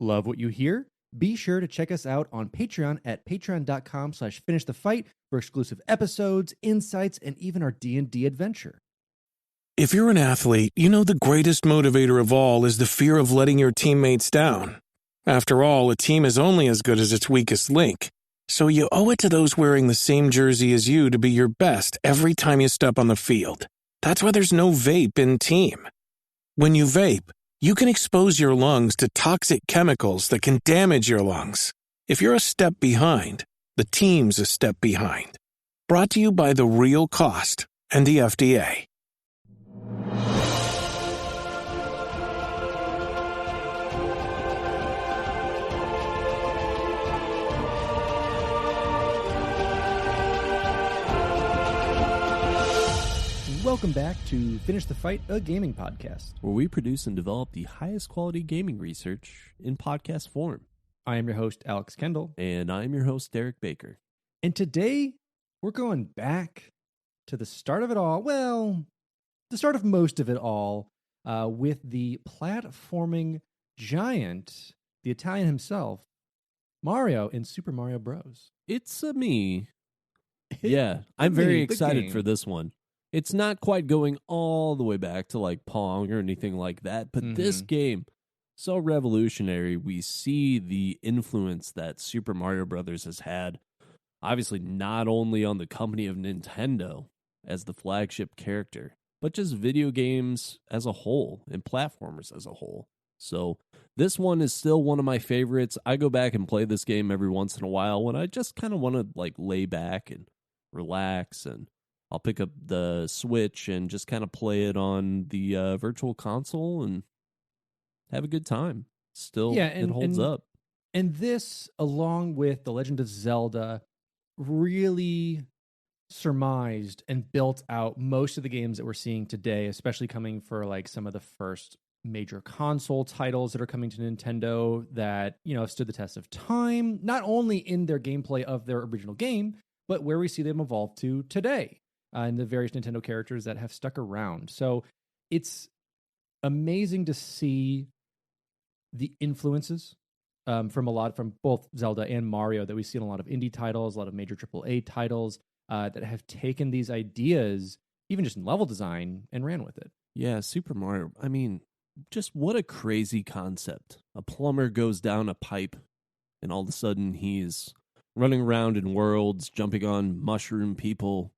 Love what you hear? Be sure to check us out on Patreon at patreon.com/finishthefight for exclusive episodes, insights, and even our D&D adventure. If you're an athlete, you know the greatest motivator of all is the fear of letting your teammates down. After all, a team is only as good as its weakest link. So you owe it to those wearing the same jersey as you to be your best every time you step on the field. That's why there's no vape in team. When you vape, you can expose your lungs to toxic chemicals that can damage your lungs. If you're a step behind, the team's a step behind. Brought to you by The Real Cost and the FDA. Welcome back to Finish the Fight, a gaming podcast, where we produce and develop the highest quality gaming research in podcast form. I am your host, Alex Kendall. And I'm your host, Derek Baker. And today, we're going back to the start of it all. Well, the start of most of it all, with the platforming giant, the Italian himself, Mario in Super Mario Bros. It's me. Yeah, I'm very excited for this one. It's not quite going all the way back to like Pong or anything like that, but this game, so revolutionary. We see the influence that Super Mario Brothers has had, obviously not only on the company of Nintendo as the flagship character, but just video games as a whole and platformers as a whole. So this one is still one of my favorites. I go back and play this game every once in a while when I just kind of want to like lay back and relax, and I'll pick up the Switch and just kind of play it on the virtual console and have a good time. Still, it holds up. And this, along with The Legend of Zelda, really surmised and built out most of the games that we're seeing today, especially coming for like some of the first major console titles that are coming to Nintendo that, you know, stood the test of time, not only in their gameplay of their original game, but where we see them evolve to today. And the various Nintendo characters that have stuck around. So it's amazing to see the influences from both Zelda and Mario that we see in a lot of indie titles, a lot of major AAA titles that have taken these ideas, even just in level design, and ran with it. Yeah, Super Mario. I mean, just what a crazy concept. A plumber goes down a pipe, and all of a sudden he's running around in worlds, jumping on mushroom people,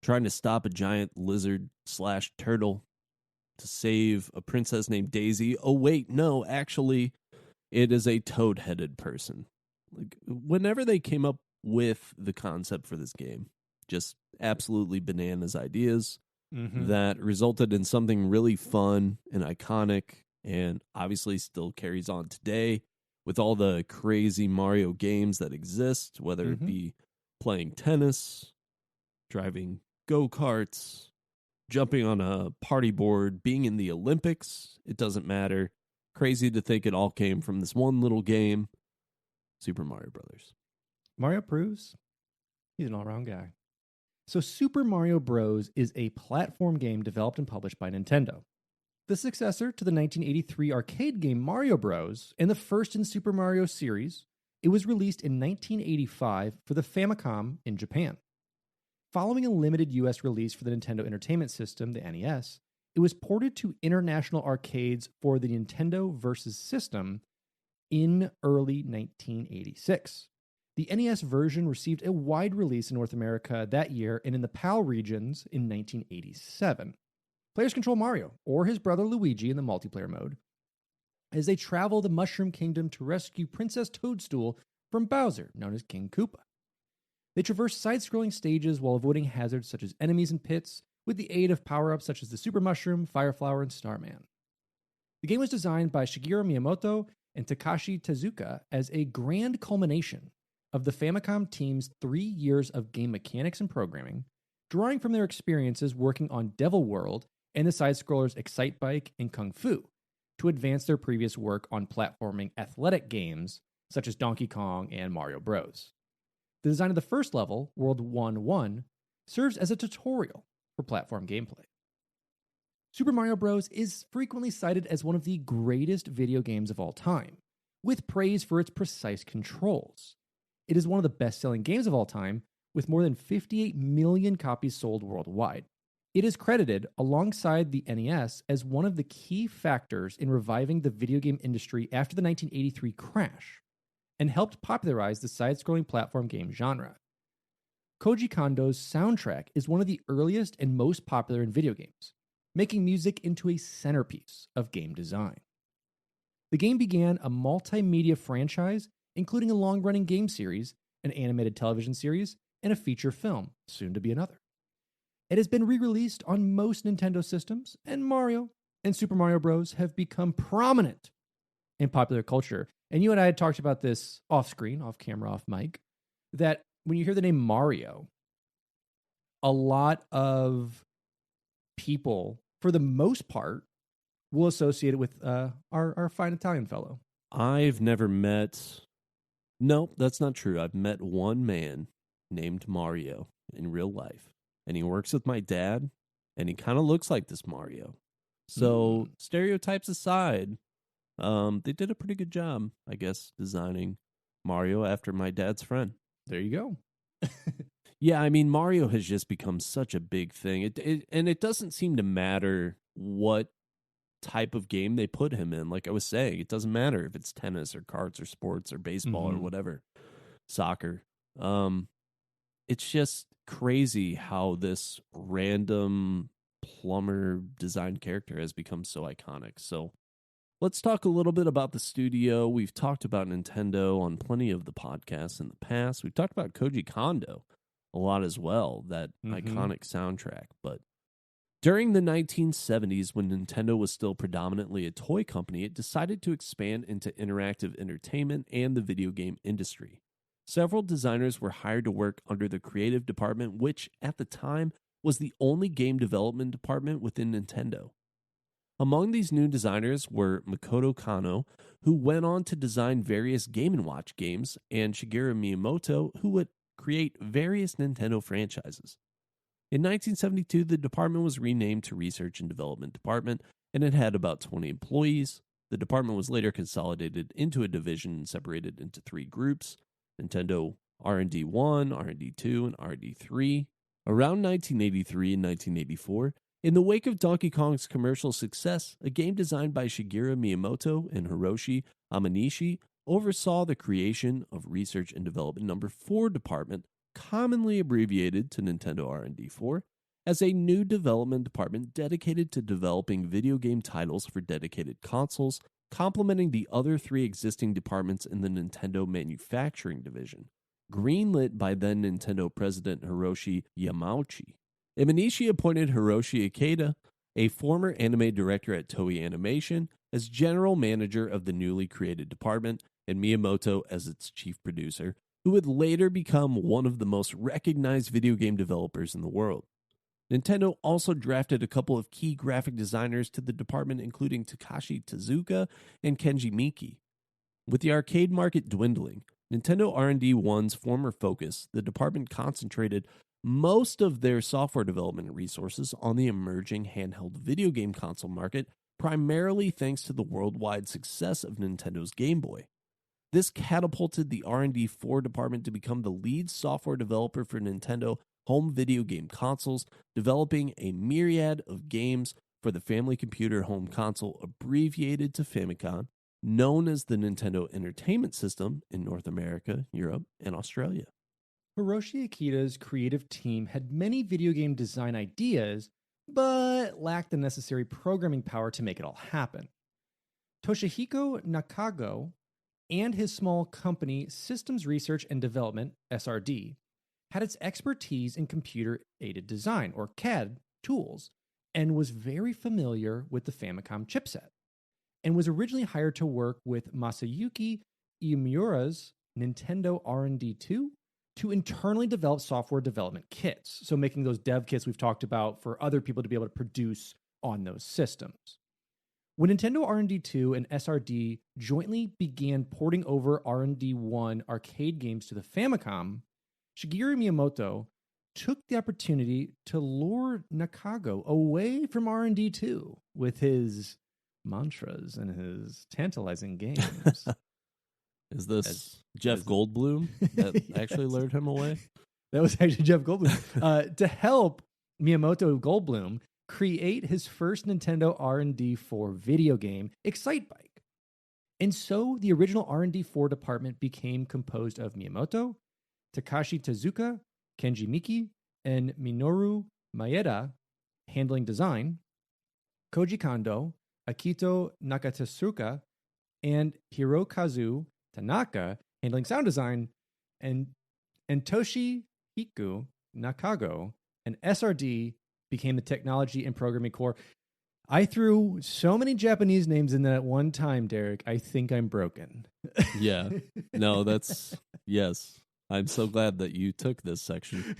trying to stop a giant lizard/turtle to save a princess named Daisy. Oh, wait, no, actually, it is a toad-headed person. Like, whenever they came up with the concept for this game, just absolutely bananas ideas that resulted in something really fun and iconic, and obviously still carries on today with all the crazy Mario games that exist, whether it be playing tennis, driving go-karts, jumping on a party board, being in the Olympics. It doesn't matter. Crazy to think it all came from this one little game, Super Mario Brothers. Mario proves he's an all-around guy. So Super Mario Bros. Is a platform game developed and published by Nintendo. The successor to the 1983 arcade game Mario Bros. And the first in Super Mario series, it was released in 1985 for the Famicom in Japan. Following a limited US release for the Nintendo Entertainment System, the NES, it was ported to international arcades for the Nintendo Versus System in early 1986. The NES version received a wide release in North America that year and in the PAL regions in 1987. Players control Mario or his brother Luigi in the multiplayer mode as they travel the Mushroom Kingdom to rescue Princess Toadstool from Bowser, known as King Koopa. They traverse side-scrolling stages while avoiding hazards such as enemies and pits with the aid of power-ups such as the Super Mushroom, Fire Flower, and Starman. The game was designed by Shigeru Miyamoto and Takashi Tezuka as a grand culmination of the Famicom team's 3 years of game mechanics and programming, drawing from their experiences working on Devil World and the side-scrollers Excitebike and Kung Fu to advance their previous work on platforming athletic games such as Donkey Kong and Mario Bros. The design of the first level, World 1-1, serves as a tutorial for platform gameplay. Super Mario Bros. Is frequently cited as one of the greatest video games of all time, with praise for its precise controls. It is one of the best-selling games of all time, with more than 58 million copies sold worldwide. It is credited, alongside the NES, as one of the key factors in reviving the video game industry after the 1983 crash, and helped popularize the side-scrolling platform game genre. Koji Kondo's soundtrack is one of the earliest and most popular in video games, making music into a centerpiece of game design. The game began a multimedia franchise, including a long-running game series, an animated television series, and a feature film, soon to be another. It has been re-released on most Nintendo systems, and Mario and Super Mario Bros. Have become prominent in popular culture. And you and I had talked about this off-screen, off-camera, off-mic, that when you hear the name Mario, a lot of people, for the most part, will associate it with our fine Italian fellow. I've never met... No, that's not true. I've met one man named Mario in real life. And he works with my dad, and he kind of looks like this Mario. So, stereotypes aside, they did a pretty good job, I guess, designing Mario after my dad's friend. There you go. Yeah, I mean, Mario has just become such a big thing. And it doesn't seem to matter what type of game they put him in. Like I was saying, it doesn't matter if it's tennis or cards or sports or baseball or whatever, soccer. It's just crazy how this random plumber designed character has become so iconic. So let's talk a little bit about the studio. We've talked about Nintendo on plenty of the podcasts in the past. We've talked about Koji Kondo a lot as well, that iconic soundtrack. But during the 1970s, when Nintendo was still predominantly a toy company, it decided to expand into interactive entertainment and the video game industry. Several designers were hired to work under the creative department, which at the time was the only game development department within Nintendo. Among these new designers were Makoto Kano, who went on to design various Game & Watch games, and Shigeru Miyamoto, who would create various Nintendo franchises. In 1972, the department was renamed to Research and Development Department, and it had about 20 employees. The department was later consolidated into a division and separated into 3 groups: Nintendo R&D 1, R&D 2, and R&D 3. Around 1983 and 1984, in the wake of Donkey Kong's commercial success, a game designed by Shigeru Miyamoto and Hiroshi Amanishi oversaw the creation of Research and Development No. 4 Department, commonly abbreviated to Nintendo R&D 4, as a new development department dedicated to developing video game titles for dedicated consoles, complementing the other 3 existing departments in the Nintendo Manufacturing Division, greenlit by then Nintendo President Hiroshi Yamauchi. Imanishi appointed Hiroshi Ikeda, a former anime director at Toei Animation, as general manager of the newly created department, and Miyamoto as its chief producer, who would later become one of the most recognized video game developers in the world. Nintendo also drafted a couple of key graphic designers to the department, including Takashi Tezuka and Kenji Miki. With the arcade market dwindling, Nintendo R&D 1's former focus, the department concentrated most of their software development resources on the emerging handheld video game console market, primarily thanks to the worldwide success of Nintendo's Game Boy. This catapulted the R&D 4 department to become the lead software developer for Nintendo home video game consoles, developing a myriad of games for the family computer home console, abbreviated to Famicom, known as the Nintendo Entertainment System in North America, Europe, and Australia. Hiroshi Ikeda's creative team had many video game design ideas, but lacked the necessary programming power to make it all happen. Toshihiko Nakago and his small company Systems Research and Development, SRD, had its expertise in computer-aided design, or CAD, tools, and was very familiar with the Famicom chipset, and was originally hired to work with Masayuki Iemura's Nintendo R&D 2 to internally develop software development kits, so making those dev kits we've talked about for other people to be able to produce on those systems. When Nintendo R&D 2 and SRD jointly began porting over R&D 1 arcade games to the Famicom, Shigeru Miyamoto took the opportunity to lure Nakago away from R&D 2 with his mantras and his tantalizing games. Is this As- Jeff as- Goldblum that actually Yes. lured him away? That was actually Jeff Goldblum. To help Miyamoto Goldblum create his first Nintendo R&D 4 video game, Excitebike. And so the original R&D 4 department became composed of Miyamoto, Takashi Tezuka, Kenji Miki, and Minoru Maeda handling design, Koji Kondo, Akito Nakatetsuka, and Hirokazu Tanaka handling sound design, and Toshihiko Nakago and SRD became the technology and programming core. I threw so many Japanese names in that at one time, Derek. I think I'm broken. Yeah. No, yes. I'm so glad that you took this section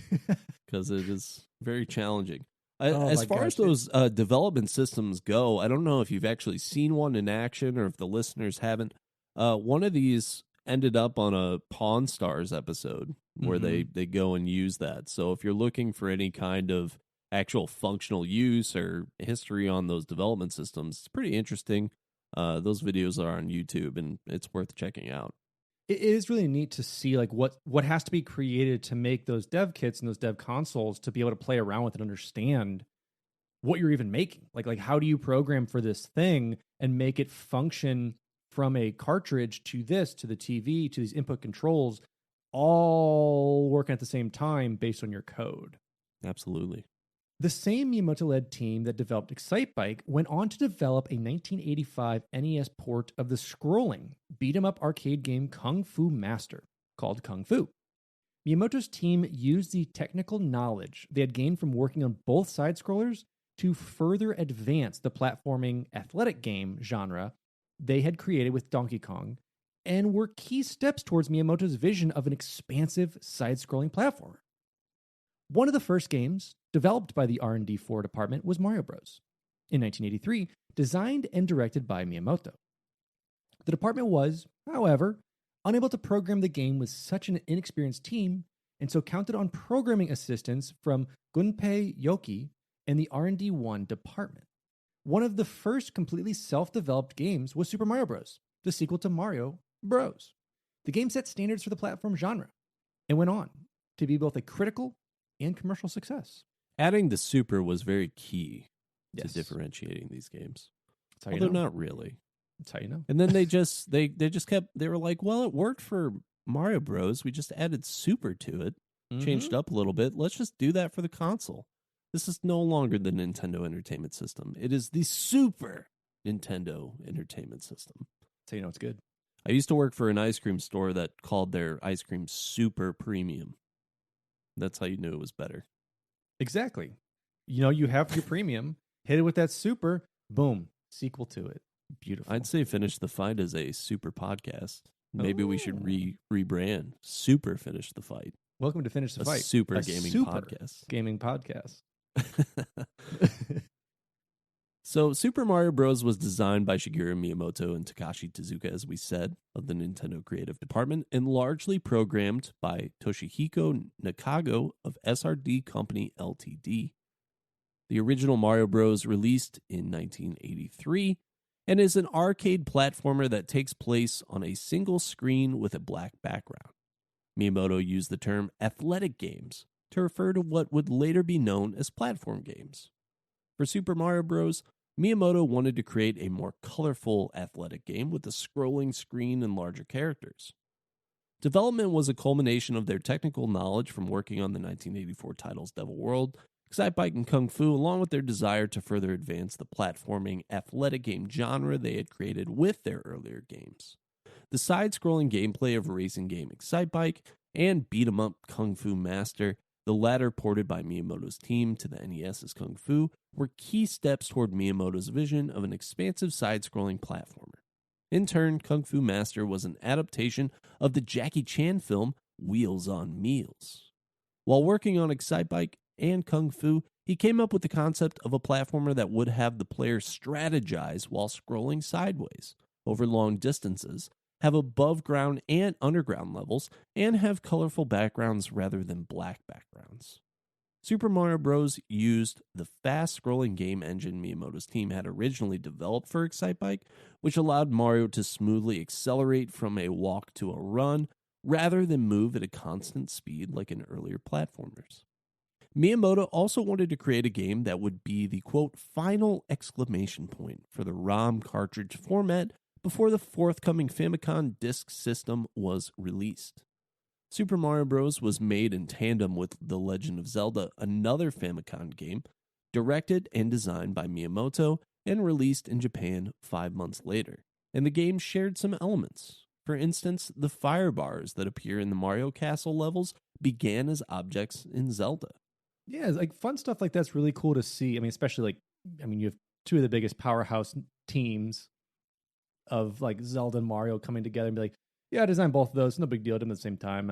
because it is very challenging. Oh As my far as gosh. those development systems go, I don't know if you've actually seen one in action or if the listeners haven't. One of these ended up on a Pawn Stars episode where they go and use that. So if you're looking for any kind of actual functional use or history on those development systems, it's pretty interesting. Those videos are on YouTube and it's worth checking out. It is really neat to see like what has to be created to make those dev kits and those dev consoles to be able to play around with and understand what you're even making. Like how do you program for this thing and make it function from a cartridge to this, to the TV, to these input controls, all working at the same time based on your code. Absolutely. The same Miyamoto-led team that developed Excitebike went on to develop a 1985 NES port of the scrolling beat-em-up arcade game Kung Fu Master, called Kung Fu. Miyamoto's team used the technical knowledge they had gained from working on both side-scrollers to further advance the platforming athletic game genre they had created with Donkey Kong, and were key steps towards Miyamoto's vision of an expansive side-scrolling platformer. One of the first games developed by the R&D 4 department was Mario Bros. In 1983, designed and directed by Miyamoto. The department was, however, unable to program the game with such an inexperienced team, and so counted on programming assistance from Gunpei Yoki and the R&D 1 department. One of the first completely self-developed games was Super Mario Bros., the sequel to Mario Bros. The game set standards for the platform genre and went on to be both a critical and commercial success. Adding the super was very key Yes. to differentiating these games. That's how you Although know. not really. That's how you know. And then they just they were like, well, it worked for Mario Bros. We just added super to it, changed up a little bit. Let's just do that for the console. This is no longer the Nintendo Entertainment System. It is the Super Nintendo Entertainment System. That's how you know it's good. I used to work for an ice cream store that called their ice cream super premium. That's how you knew it was better. Exactly. You know, you have your premium, hit it with that super, boom, sequel to it. Beautiful. I'd say Finish the Fight is a super podcast. Maybe we should Ooh. rebrand Super Finish the Fight. Welcome to Finish the A Fight. super a gaming super podcast. Gaming podcast. So, Super Mario Bros. Was designed by Shigeru Miyamoto and Takashi Tezuka, as we said, of the Nintendo Creative Department, and largely programmed by Toshihiko Nakago of SRD Company Ltd. The original Mario Bros. Released in 1983 and is an arcade platformer that takes place on a single screen with a black background. Miyamoto used the term athletic games to refer to what would later be known as platform games. For Super Mario Bros., Miyamoto wanted to create a more colorful athletic game with a scrolling screen and larger characters. Development was a culmination of their technical knowledge from working on the 1984 titles Devil World, Excitebike, and Kung Fu, along with their desire to further advance the platforming athletic game genre they had created with their earlier games. The side-scrolling gameplay of racing game Excitebike and beat-em-up Kung Fu Master, the latter ported by Miyamoto's team to the NES as Kung Fu, were key steps toward Miyamoto's vision of an expansive side-scrolling platformer. In turn, Kung Fu Master was an adaptation of the Jackie Chan film Wheels on Meals. While working on Excitebike and Kung Fu, he came up with the concept of a platformer that would have the player strategize while scrolling sideways over long distances, have above ground and underground levels, and have colorful backgrounds rather than black backgrounds. Super Mario Bros. Used the fast-scrolling game engine Miyamoto's team had originally developed for Excitebike, which allowed Mario to smoothly accelerate from a walk to a run, rather than move at a constant speed like in earlier platformers. Miyamoto also wanted to create a game that would be the, quote, final exclamation point for the ROM cartridge format before the forthcoming Famicom Disk System was released. Super Mario Bros. Was made in tandem with The Legend of Zelda, another Famicom game, directed and designed by Miyamoto and released in Japan 5 months later. And the game shared some elements. For instance, the fire bars that appear in the Mario Castle levels began as objects in Zelda. Yeah, it's like fun stuff like that's really cool to see. I mean, especially you have two of the biggest powerhouse teams of like Zelda and Mario coming together and be like, yeah, I designed both of those. No big deal. Did them at the same time.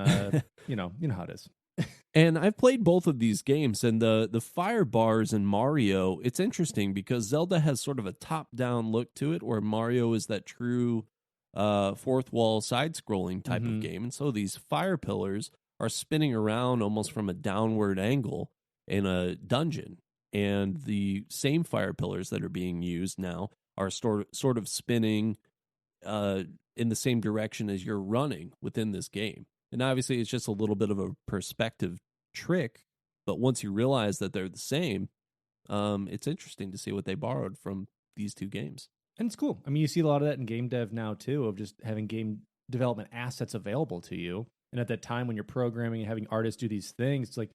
You know how it is. And I've played both of these games, and the fire bars in Mario, it's interesting because Zelda has sort of a top-down look to it, where Mario is that true fourth wall side-scrolling type of game. And so these fire pillars are spinning around almost from a downward angle in a dungeon. And the same fire pillars that are being used now are sort of spinning in the same direction as you're running within this game. And obviously, it's just a little bit of a perspective trick. But once you realize that they're the same, it's interesting to see what they borrowed from these two games. And it's cool. I mean, you see a lot of that in game dev now, too, of just having game development assets available to you. And at that time when you're programming and having artists do these things, it's like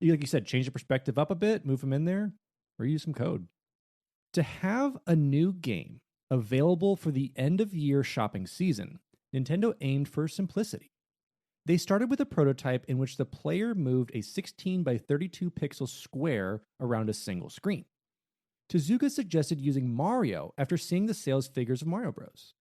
you said, change the perspective up a bit, move them in there, or use some code. To have a new game available for the end-of-year shopping season, Nintendo aimed for simplicity. They started with a prototype in which the player moved a 16 by 32 pixel square around a single screen. Tezuka suggested using Mario after seeing the sales figures of Mario Bros.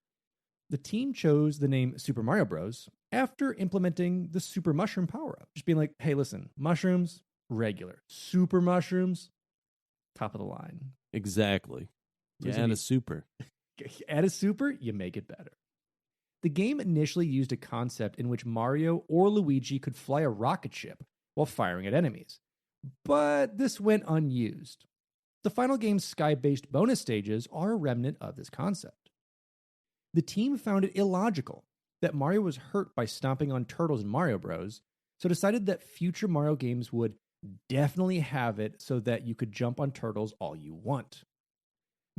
The team chose the name Super Mario Bros. After implementing the Super Mushroom power-up. Just being like, hey, listen, mushrooms, regular. Super mushrooms, top of the line. Exactly. Yeah, and a super. Add a super, you make it better. The game initially used a concept in which Mario or Luigi could fly a rocket ship while firing at enemies, but this went unused. The final game's sky-based bonus stages are a remnant of this concept. The team found it illogical that Mario was hurt by stomping on turtles in Mario Bros., so decided that future Mario games would definitely have it so that you could jump on turtles all you want.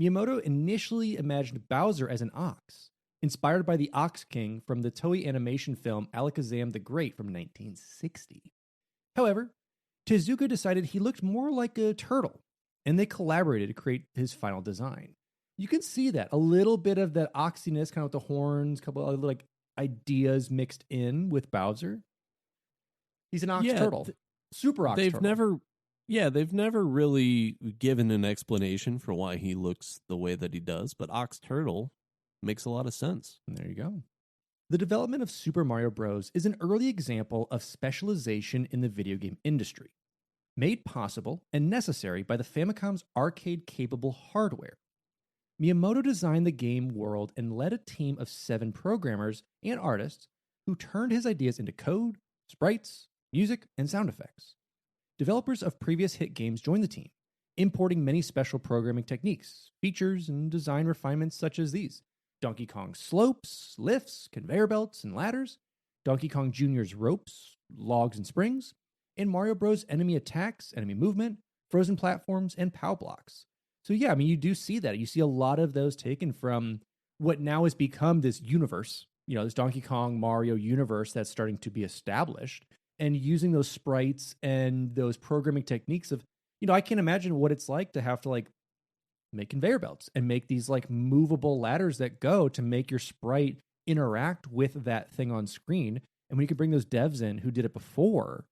Miyamoto initially imagined Bowser as an ox, inspired by the Ox King from the Toei animation film Alakazam the Great from 1960. However, Tezuka decided he looked more like a turtle, and they collaborated to create his final design. You can see that, a little bit of that oxiness, kind of with the horns, a couple of like ideas mixed in with Bowser. He's an ox turtle. Super ox turtle. They've never really given an explanation for why he looks the way that he does, but ox turtle makes a lot of sense. There you go. The development of Super Mario Bros. Is an early example of specialization in the video game industry, made possible and necessary by the Famicom's arcade-capable hardware. Miyamoto designed the game world and led a team of 7 programmers and artists who turned his ideas into code, sprites, music, and sound effects. Developers of previous hit games joined the team, importing many special programming techniques, features, and design refinements such as these: Donkey Kong slopes, lifts, conveyor belts, and ladders, Donkey Kong Jr.'s ropes, logs, and springs, and Mario Bros. Enemy attacks, enemy movement, frozen platforms, and POW blocks. So yeah, I mean, you do see that. You see a lot of those taken from what now has become this universe, this Donkey Kong Mario universe that's starting to be established, and using those sprites and those programming techniques of, I can't imagine what it's like to have to like make conveyor belts and make these like movable ladders that go to make your sprite interact with that thing on screen. And when you could bring those devs in who did it before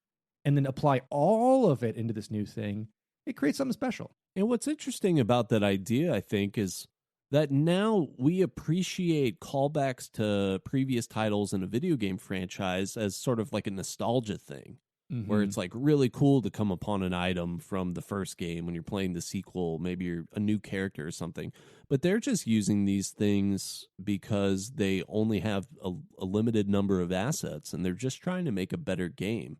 and then apply all of it into this new thing, it creates something special. And what's interesting about that idea, I think, is that now we appreciate callbacks to previous titles in a video game franchise as sort of like a nostalgia thing, where it's like really cool to come upon an item from the first game when you're playing the sequel, maybe you're a new character or something. But they're just using these things because they only have a limited number of assets and they're just trying to make a better game.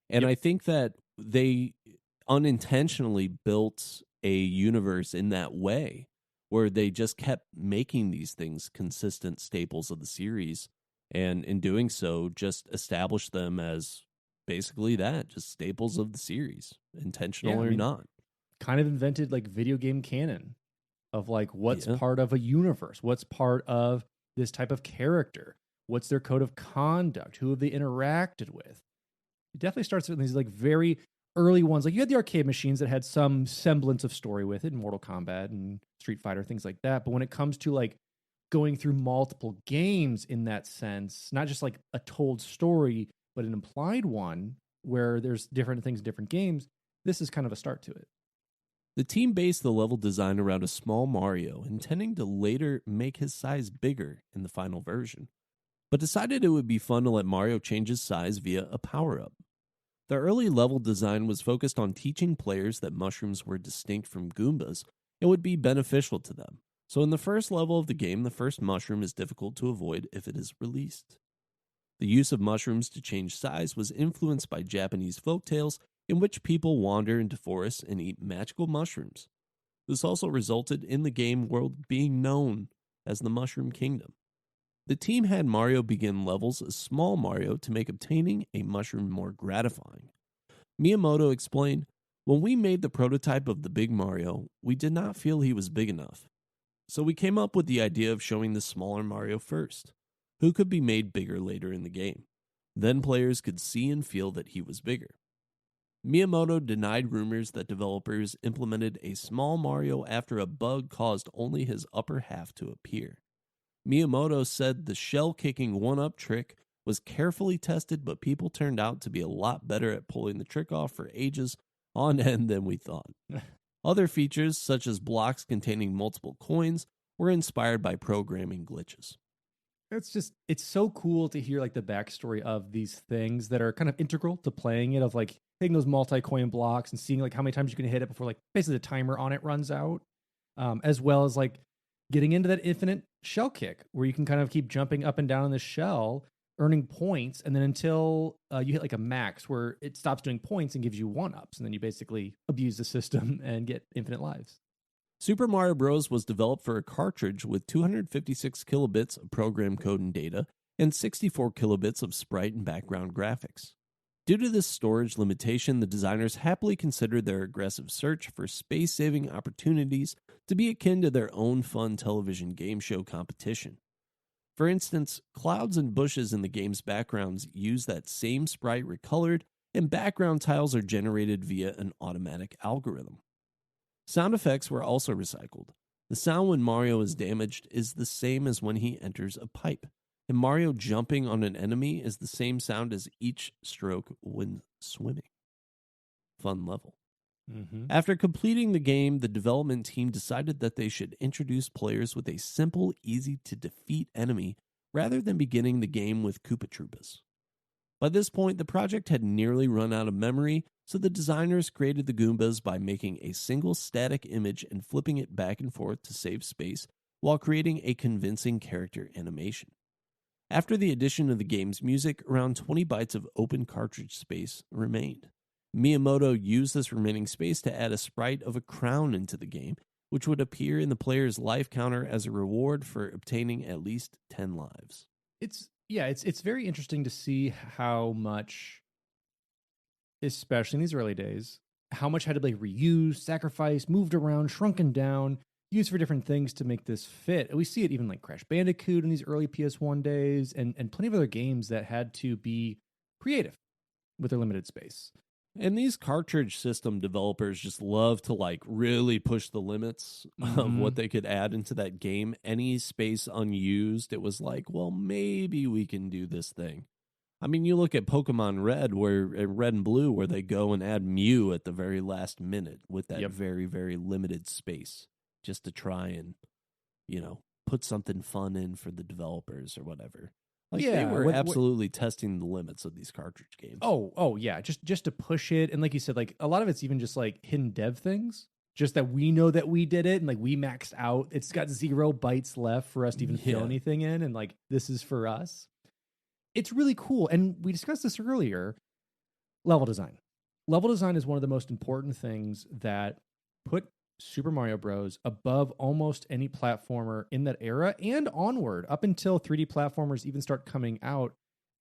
And I think that they unintentionally built a universe in that way where they just kept making these things consistent staples of the series. And in doing so, just established them as basically that, just staples of the series, intentional or not. Kind of invented like video game canon of like what's Yeah. part of a universe, what's part of this type of character, what's their code of conduct, who have they interacted with. It definitely starts with these like very early ones. Like you had the arcade machines that had some semblance of story with it, Mortal Kombat and Street Fighter, things like that. But when it comes to like going through multiple games in that sense, not just like a told story, but an implied one where there's different things in different games, this is kind of a start to it. The team based the level design around a small Mario, intending to later make his size bigger in the final version, but decided it would be fun to let Mario change his size via a power-up. The early level design was focused on teaching players that mushrooms were distinct from Goombas and would be beneficial to them. So in the first level of the game, the first mushroom is difficult to avoid if it is released. The use of mushrooms to change size was influenced by Japanese folktales in which people wander into forests and eat magical mushrooms. This also resulted in the game world being known as the Mushroom Kingdom. The team had Mario begin levels as small Mario to make obtaining a mushroom more gratifying. Miyamoto explained, "When we made the prototype of the big Mario, we did not feel he was big enough. So we came up with the idea of showing the smaller Mario first, who could be made bigger later in the game. Then players could see and feel that he was bigger." Miyamoto denied rumors that developers implemented a small Mario after a bug caused only his upper half to appear. Miyamoto said the shell-kicking one-up trick was carefully tested, but people turned out to be a lot better at pulling the trick off for ages on end than we thought. Other features, such as blocks containing multiple coins, were inspired by programming glitches. It's so cool to hear like the backstory of these things that are kind of integral to playing it, of like taking those multi-coin blocks and seeing like how many times you can hit it before like basically the timer on it runs out, as well as like getting into that infinite shell kick where you can kind of keep jumping up and down in the shell, earning points, and then until you hit like a max where it stops doing points and gives you one-ups, and then you basically abuse the system and get infinite lives. Super Mario Bros. Was developed for a cartridge with 256 kilobits of program code and data and 64 kilobits of sprite and background graphics. Due to this storage limitation, the designers happily considered their aggressive search for space-saving opportunities to be akin to their own fun television game show competition. For instance, clouds and bushes in the game's backgrounds use that same sprite recolored, and background tiles are generated via an automatic algorithm. Sound effects were also recycled. The sound when Mario is damaged is the same as when he enters a pipe, and Mario jumping on an enemy is the same sound as each stroke when swimming. Fun level. Mm-hmm. After completing the game, the development team decided that they should introduce players with a simple, easy-to-defeat enemy rather than beginning the game with Koopa Troopas. By this point, the project had nearly run out of memory, so the designers created the Goombas by making a single static image and flipping it back and forth to save space while creating a convincing character animation. After the addition of the game's music, around 20 bytes of open cartridge space remained. Miyamoto used this remaining space to add a sprite of a crown into the game, which would appear in the player's life counter as a reward for obtaining at least 10 lives. It's very interesting to see how much, especially in these early days, how much had to be reused, sacrificed, moved around, shrunken down, used for different things to make this fit. And we see it even like Crash Bandicoot in these early PS1 days, and plenty of other games that had to be creative with their limited space. And these cartridge system developers just love to like really push the limits of what they could add into that game. Any space unused, it was like, well, maybe we can do this thing. I mean, you look at Pokemon Red, Red and Blue, where they go and add Mew at the very last minute with that very, very limited space, just to try and, put something fun in for the developers or whatever. Like they were absolutely testing the limits of these cartridge games. Oh yeah, just to push it, and like you said, like a lot of it's even just like hidden dev things, just that we know that we did it, and like we maxed out. It's got 0 bytes left for us to even fill anything in, and like this is for us. It's really cool, and we discussed this earlier. Level design Level design is one of the most important things that put Super Mario Bros. Above almost any platformer in that era and onward, up until 3D platformers even start coming out.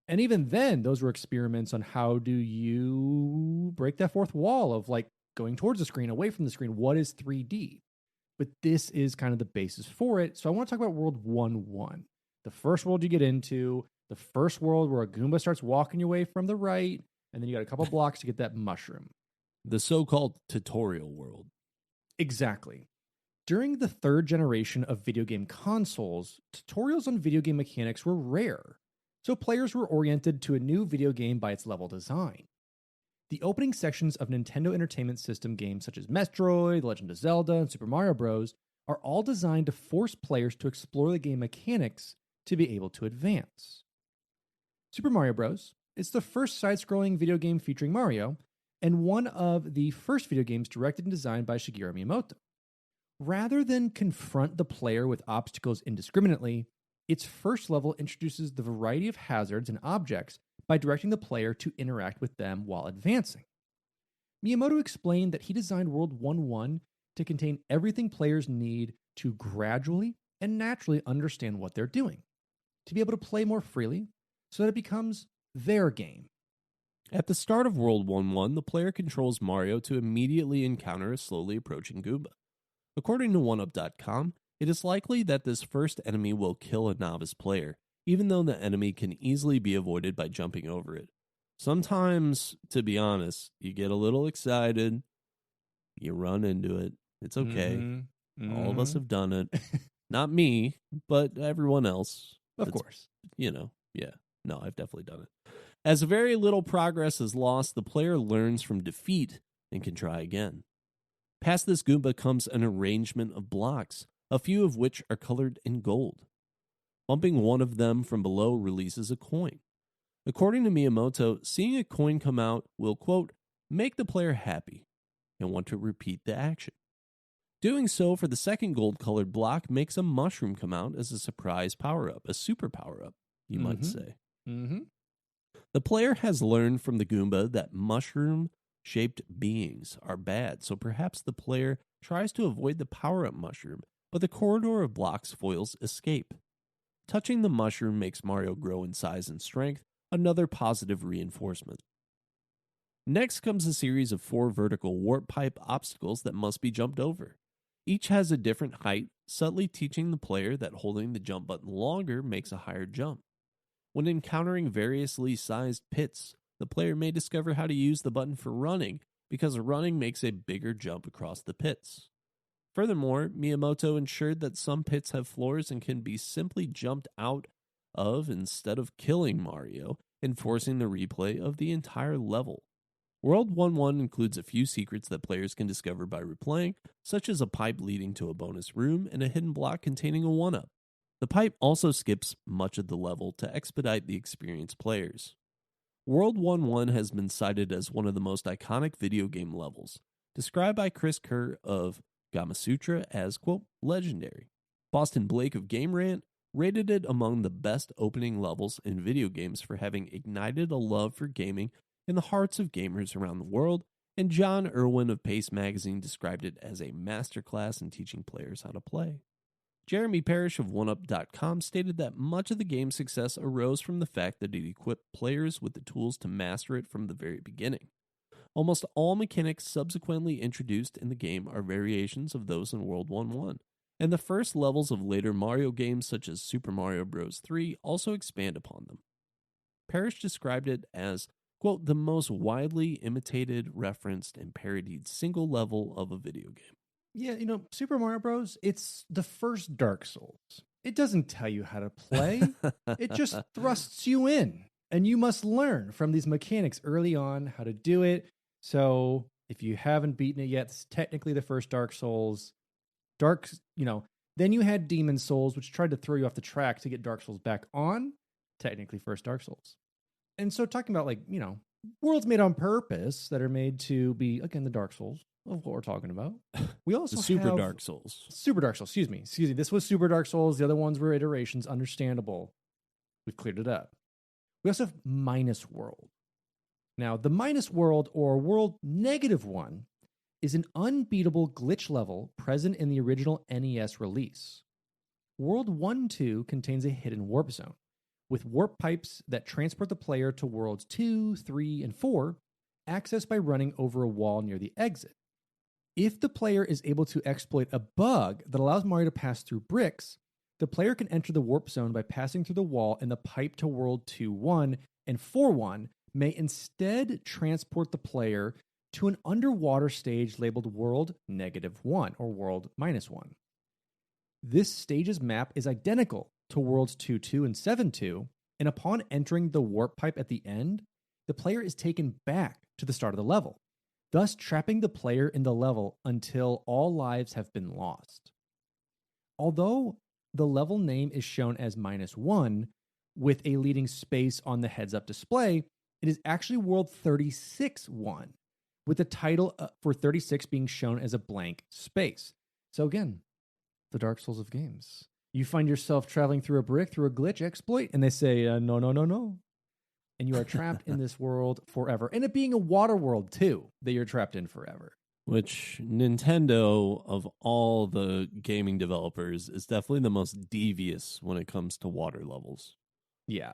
And even then, those were experiments on how do you break that fourth wall of like going towards the screen, away from the screen. What is 3D? But this is kind of the basis for it. So I want to talk about World 1-1. The first world you get into, the first world where a Goomba starts walking your way from the right, and then you got a couple blocks to get that mushroom. The so-called tutorial world. Exactly. During the third generation of video game consoles, tutorials on video game mechanics were rare, so players were oriented to a new video game by its level design. The opening sections of Nintendo Entertainment System games such as Metroid, The Legend of Zelda, and Super Mario Bros. Are all designed to force players to explore the game mechanics to be able to advance. Super Mario Bros. Is the first side-scrolling video game featuring Mario, and one of the first video games directed and designed by Shigeru Miyamoto. Rather than confront the player with obstacles indiscriminately, its first level introduces the variety of hazards and objects by directing the player to interact with them while advancing. Miyamoto explained that he designed World 1-1 to contain everything players need to gradually and naturally understand what they're doing, to be able to play more freely so that it becomes their game. At the start of World 1-1, the player controls Mario to immediately encounter a slowly approaching Goomba. According to OneUp.com, it is likely that this first enemy will kill a novice player, even though the enemy can easily be avoided by jumping over it. Sometimes, to be honest, you get a little excited, you run into it, it's okay. Mm-hmm. All of us have done it. Not me, but everyone else. Of course. No, I've definitely done it. As very little progress is lost, the player learns from defeat and can try again. Past this Goomba comes an arrangement of blocks, a few of which are colored in gold. Bumping one of them from below releases a coin. According to Miyamoto, seeing a coin come out will, quote, make the player happy and want to repeat the action. Doing so for the second gold-colored block makes a mushroom come out as a surprise power-up, a super power-up, you might say. Mm-hmm. The player has learned from the Goomba that mushroom-shaped beings are bad, so perhaps the player tries to avoid the power-up mushroom, but the corridor of blocks foils escape. Touching the mushroom makes Mario grow in size and strength, another positive reinforcement. Next comes a series of 4 vertical warp pipe obstacles that must be jumped over. Each has a different height, subtly teaching the player that holding the jump button longer makes a higher jump. When encountering variously sized pits, the player may discover how to use the button for running, because running makes a bigger jump across the pits. Furthermore, Miyamoto ensured that some pits have floors and can be simply jumped out of instead of killing Mario, enforcing the replay of the entire level. World 1-1 includes a few secrets that players can discover by replaying, such as a pipe leading to a bonus room and a hidden block containing a 1-up. The pipe also skips much of the level to expedite the experienced players. World 1-1 has been cited as one of the most iconic video game levels, described by Chris Kerr of Gamasutra as, quote, legendary. Boston Blake of Game Rant rated it among the best opening levels in video games for having ignited a love for gaming in the hearts of gamers around the world, and John Irwin of Pace Magazine described it as a masterclass in teaching players how to play. Jeremy Parrish of OneUp.com stated that much of the game's success arose from the fact that it equipped players with the tools to master it from the very beginning. Almost all mechanics subsequently introduced in the game are variations of those in World 1-1, and the first levels of later Mario games such as Super Mario Bros. 3 also expand upon them. Parrish described it as, quote, the most widely imitated, referenced, and parodied single level of a video game. Yeah, Super Mario Bros., it's the first Dark Souls. It doesn't tell you how to play. It just thrusts you in, and you must learn from these mechanics early on how to do it. So if you haven't beaten it yet, it's technically the first Dark Souls. Then you had Demon Souls, which tried to throw you off the track to get Dark Souls back on. Technically first Dark Souls. And so talking about worlds made on purpose that are made to be, again, the Dark Souls of what we're talking about. We also the Super have Dark Souls. Super Dark Souls, excuse me. This was Super Dark Souls. The other ones were iterations. Understandable. We've cleared it up. We also have Minus World. Now, the minus world, or world -1, is an unbeatable glitch level present in the original NES release. World 1-2 contains a hidden warp zone, with warp pipes that transport the player to worlds 2, 3, and 4, accessed by running over a wall near the exit. If the player is able to exploit a bug that allows Mario to pass through bricks, the player can enter the warp zone by passing through the wall, and the pipe to world 2-1 and 4-1 may instead transport the player to an underwater stage labeled world -1 or world -1. This stage's map is identical to worlds 2-2 and 7-2, and upon entering the warp pipe at the end, the player is taken back to the start of the level, thus trapping the player in the level until all lives have been lost. Although the level name is shown as -1 with a leading space on the heads-up display, it is actually world 36-1, with the title for 36 being shown as a blank space. So again, the Dark Souls of games. You find yourself traveling through a brick, through a glitch exploit, and they say, no, no, no, no. And you are trapped in this world forever. And it being a water world, too, that you're trapped in forever. Which Nintendo, of all the gaming developers, is definitely the most devious when it comes to water levels. Yeah.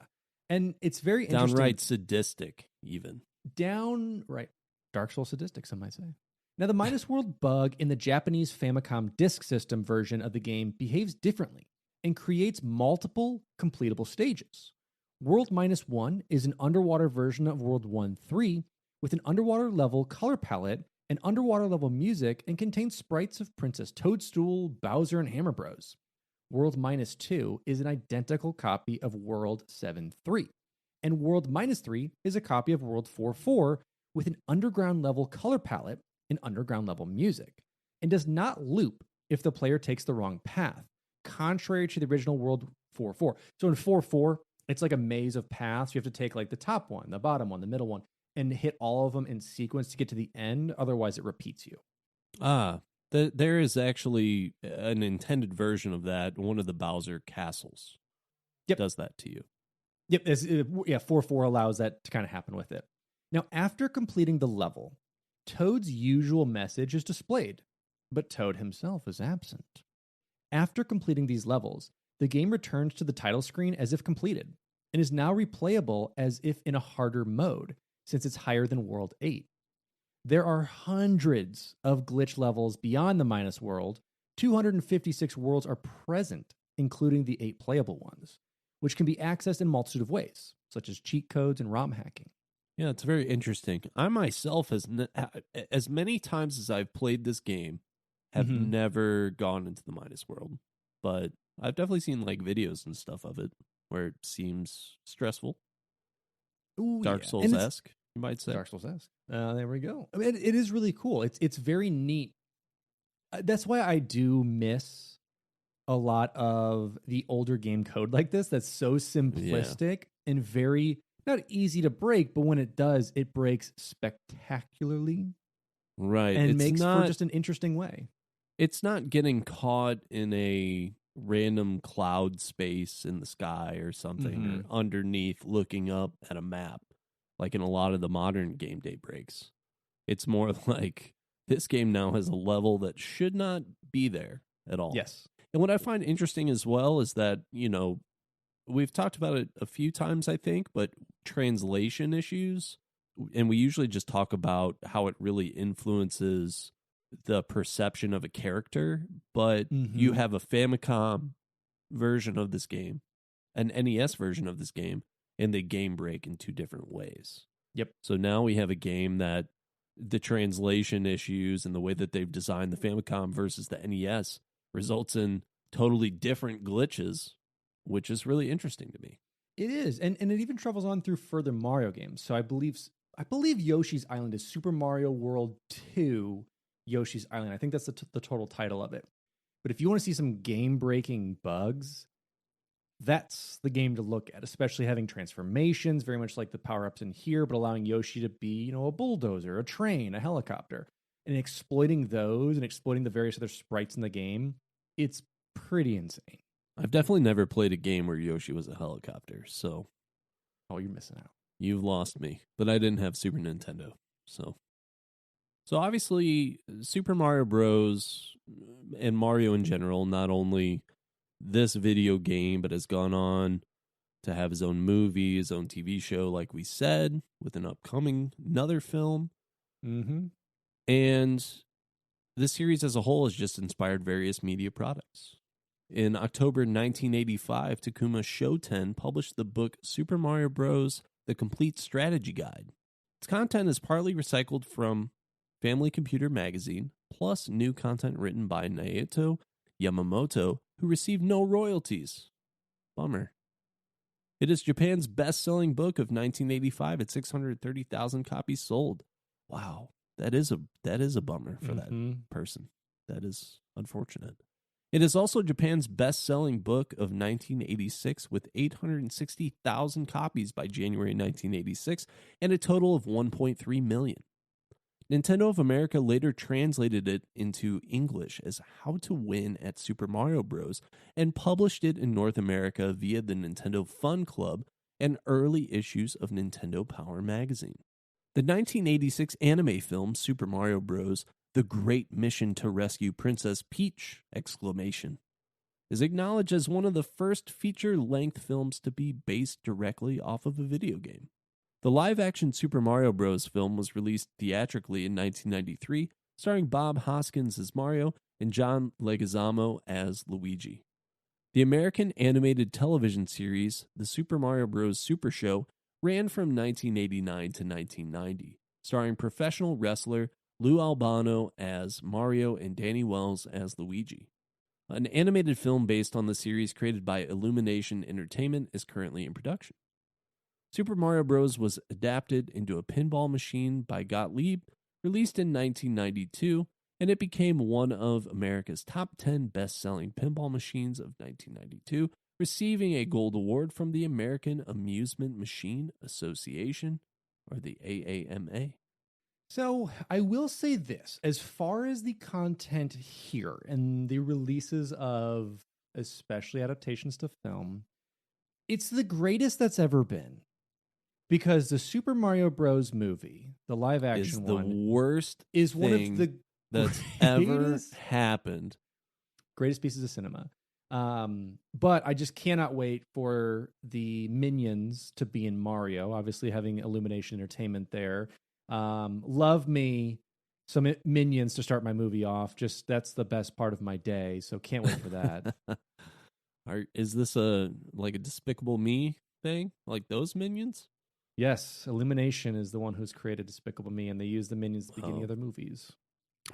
And it's very interesting. Downright sadistic, even. Downright Dark Souls sadistic, some might say. Now, the minus world bug in the Japanese Famicom Disk System version of the game behaves differently and creates multiple completable stages. World -1 is an underwater version of World 1-3 with an underwater level color palette and underwater level music, and contains sprites of Princess Toadstool, Bowser, and Hammer Bros. World -2 is an identical copy of World 7-3, and World -3 is a copy of World 4-4 with an underground level color palette and underground level music, and does not loop if the player takes the wrong path, contrary to the original World 4-4. So in 4-4, it's like a maze of paths. You have to take like the top one, the bottom one, the middle one, and hit all of them in sequence to get to the end. Otherwise, it repeats you. There is actually an intended version of that. One of the Bowser castles does that to you. Yep. 4-4 allows that to kind of happen with it. Now, after completing the level, Toad's usual message is displayed, but Toad himself is absent. After completing these levels, the game returns to the title screen as if completed, and is now replayable as if in a harder mode, since it's higher than World 8. There are hundreds of glitch levels beyond the minus world. 256 worlds are present, including the 8 playable ones, which can be accessed in a multitude of ways, such as cheat codes and ROM hacking. Yeah, it's very interesting. I myself, as many times as I've played this game, have never gone into the minus world, but I've definitely seen like videos and stuff of it where it seems stressful. Ooh, Dark yeah. Souls-esque, you might say. Dark Souls-esque. There we go. I mean, it is really cool. It's very neat. That's why I do miss a lot of the older game code like this. That's so simplistic and very not easy to break, but when it does, it breaks spectacularly. Right. And makes for just an interesting way. It's not getting caught in a random cloud space in the sky or something, or underneath looking up at a map, like in a lot of the modern game day breaks. It's more like this game now has a level that should not be there at all. Yes. And what I find interesting as well is that, we've talked about it a few times, I think, but translation issues, and we usually just talk about how it really influences the perception of a character, but you have a Famicom version of this game, an NES version of this game, and they game break in 2 different ways. Yep. So now we have a game that the translation issues and the way that they've designed the Famicom versus the NES results in totally different glitches, which is really interesting to me. It is, and it even travels on through further Mario games. So I believe Yoshi's Island is Super Mario World 2 Yoshi's Island. I think that's the total title of it. But if you want to see some game-breaking bugs, that's the game to look at, especially having transformations, very much like the power-ups in here, but allowing Yoshi to be, a bulldozer, a train, a helicopter, and exploiting those and exploiting the various other sprites in the game. It's pretty insane. I've definitely never played a game where Yoshi was a helicopter, so... Oh, you're missing out. You've lost me. But I didn't have Super Nintendo. So obviously, Super Mario Bros. And Mario in general, not only this video game, but has gone on to have his own movie, his own TV show, like we said, with an upcoming another film. Mm-hmm. And this series as a whole has just inspired various media products. In October 1985, Takuma Shoten published the book Super Mario Bros. The Complete Strategy Guide. Its content is partly recycled from Family Computer magazine, plus new content written by Naoto Yamamoto, who received no royalties. Bummer. It is Japan's best-selling book of 1985 at 630,000 copies sold. Wow, that is a bummer for that person. That is unfortunate. It is also Japan's best-selling book of 1986 with 860,000 copies by January 1986 and a total of 1.3 million. Nintendo of America later translated it into English as How to Win at Super Mario Bros. And published it in North America via the Nintendo Fun Club and early issues of Nintendo Power magazine. The 1986 anime film Super Mario Bros. The Great Mission to Rescue Princess Peach! Is acknowledged as one of the first feature-length films to be based directly off of a video game. The live-action Super Mario Bros. Film was released theatrically in 1993, starring Bob Hoskins as Mario and John Leguizamo as Luigi. The American animated television series, The Super Mario Bros. Super Show, ran from 1989 to 1990, starring professional wrestler Lou Albano as Mario and Danny Wells as Luigi. An animated film based on the series created by Illumination Entertainment is currently in production. Super Mario Bros. Was adapted into a pinball machine by Gottlieb, released in 1992, and it became one of America's top 10 best-selling pinball machines of 1992, receiving a gold award from the American Amusement Machine Association, or the AAMA. So I will say this, as far as the content here and the releases of especially adaptations to film, it's the greatest that's ever been. Because the Super Mario Bros. Movie, the live action one, is the worst is one of the that's ever happened. Greatest pieces of cinema. But I just cannot wait for the Minions to be in Mario, obviously having Illumination Entertainment there. Love me some Minions to start my movie off. Just that's the best part of my day, so can't wait for that. Is this a Despicable Me thing, like those Minions? Yes, Illumination is the one who's created Despicable Me, and they use the Minions at the beginning of their movies.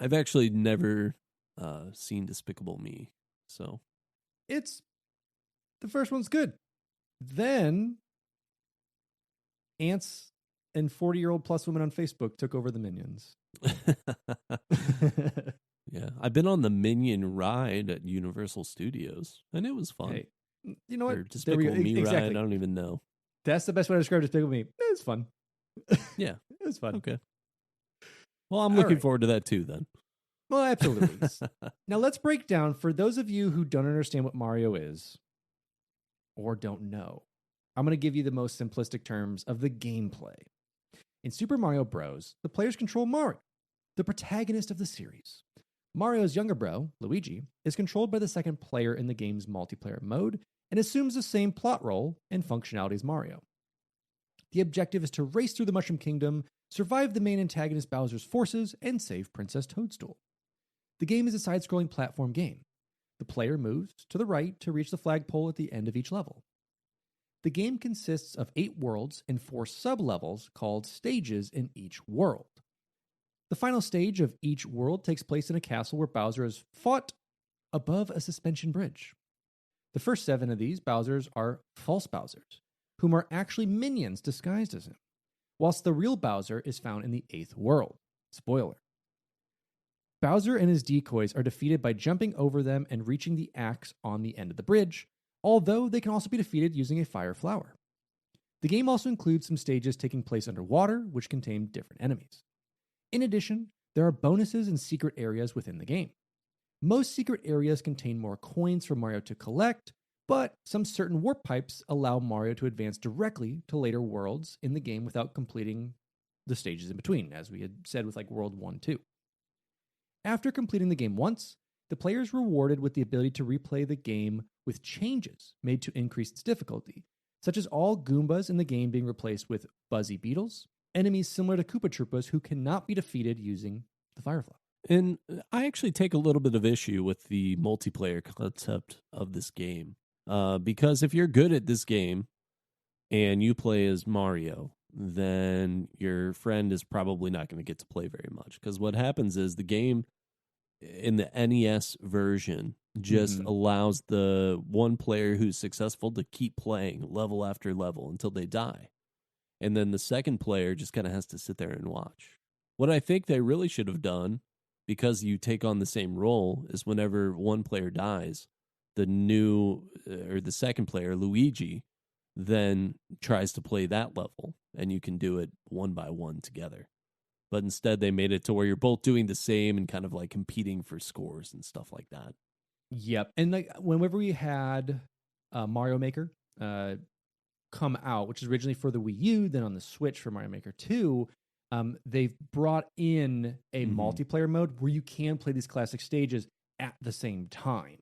I've actually never seen Despicable Me, so the first one's good. Then ants and 40-year-old plus women on Facebook took over the Minions. Yeah, I've been on the Minion ride at Universal Studios, and it was fun. Hey, you know what? Or Despicable Me exactly. ride, I don't even know. That's the best way to describe Despicable Me. It's fun. Yeah. It was fun. Okay. Well, I'm looking forward to that too, then. Well, absolutely. Now, let's break down, for those of you who don't understand what Mario is or don't know, I'm going to give you the most simplistic terms of the gameplay. In Super Mario Bros., the players control Mario, the protagonist of the series. Mario's younger bro, Luigi, is controlled by the second player in the game's multiplayer mode and assumes the same plot role and functionality as Mario. The objective is to race through the Mushroom Kingdom, survive the main antagonist Bowser's forces, and save Princess Toadstool. The game is a side-scrolling platform game. The player moves to the right to reach the flagpole at the end of each level. The game consists of 8 worlds and 4 sub-levels called stages in each world. The final stage of each world takes place in a castle where Bowser is fought above a suspension bridge. The first 7 of these Bowsers are false Bowsers, whom are actually minions disguised as him, whilst the real Bowser is found in the 8th world. Spoiler. Bowser and his decoys are defeated by jumping over them and reaching the axe on the end of the bridge, although they can also be defeated using a fire flower. The game also includes some stages taking place underwater, which contain different enemies. In addition, there are bonuses and secret areas within the game. Most secret areas contain more coins for Mario to collect, But some certain warp pipes allow Mario to advance directly to later worlds in the game without completing the stages in between, as we had said with like World 1, 2. After completing the game once, the player is rewarded with the ability to replay the game with changes made to increase its difficulty, such as all Goombas in the game being replaced with Buzzy Beetles, enemies similar to Koopa Troopas who cannot be defeated using the Fire Flower. And I actually take a little bit of issue with the multiplayer concept of this game. Because if you're good at this game and you play as Mario, then your friend is probably not going to get to play very much. Because what happens is the game in the NES version just allows the one player who's successful to keep playing level after level until they die. And then the second player just kind of has to sit there and watch. What I think they really should have done, because you take on the same role, is whenever one player dies, the second player, Luigi, then tries to play that level, and you can do it one by one together. But instead, they made it to where you're both doing the same and kind of like competing for scores and stuff like that. Yep. And like whenever we had Mario Maker come out, which is originally for the Wii U, then on the Switch for Mario Maker 2, they've brought in a multiplayer mode where you can play these classic stages at the same time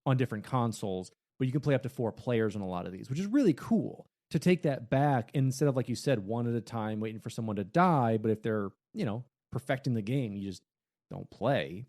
on different consoles, but you can play up to 4 players on a lot of these, which is really cool to take that back instead of, like you said, one at a time waiting for someone to die. But if they're, perfecting the game, you just don't play.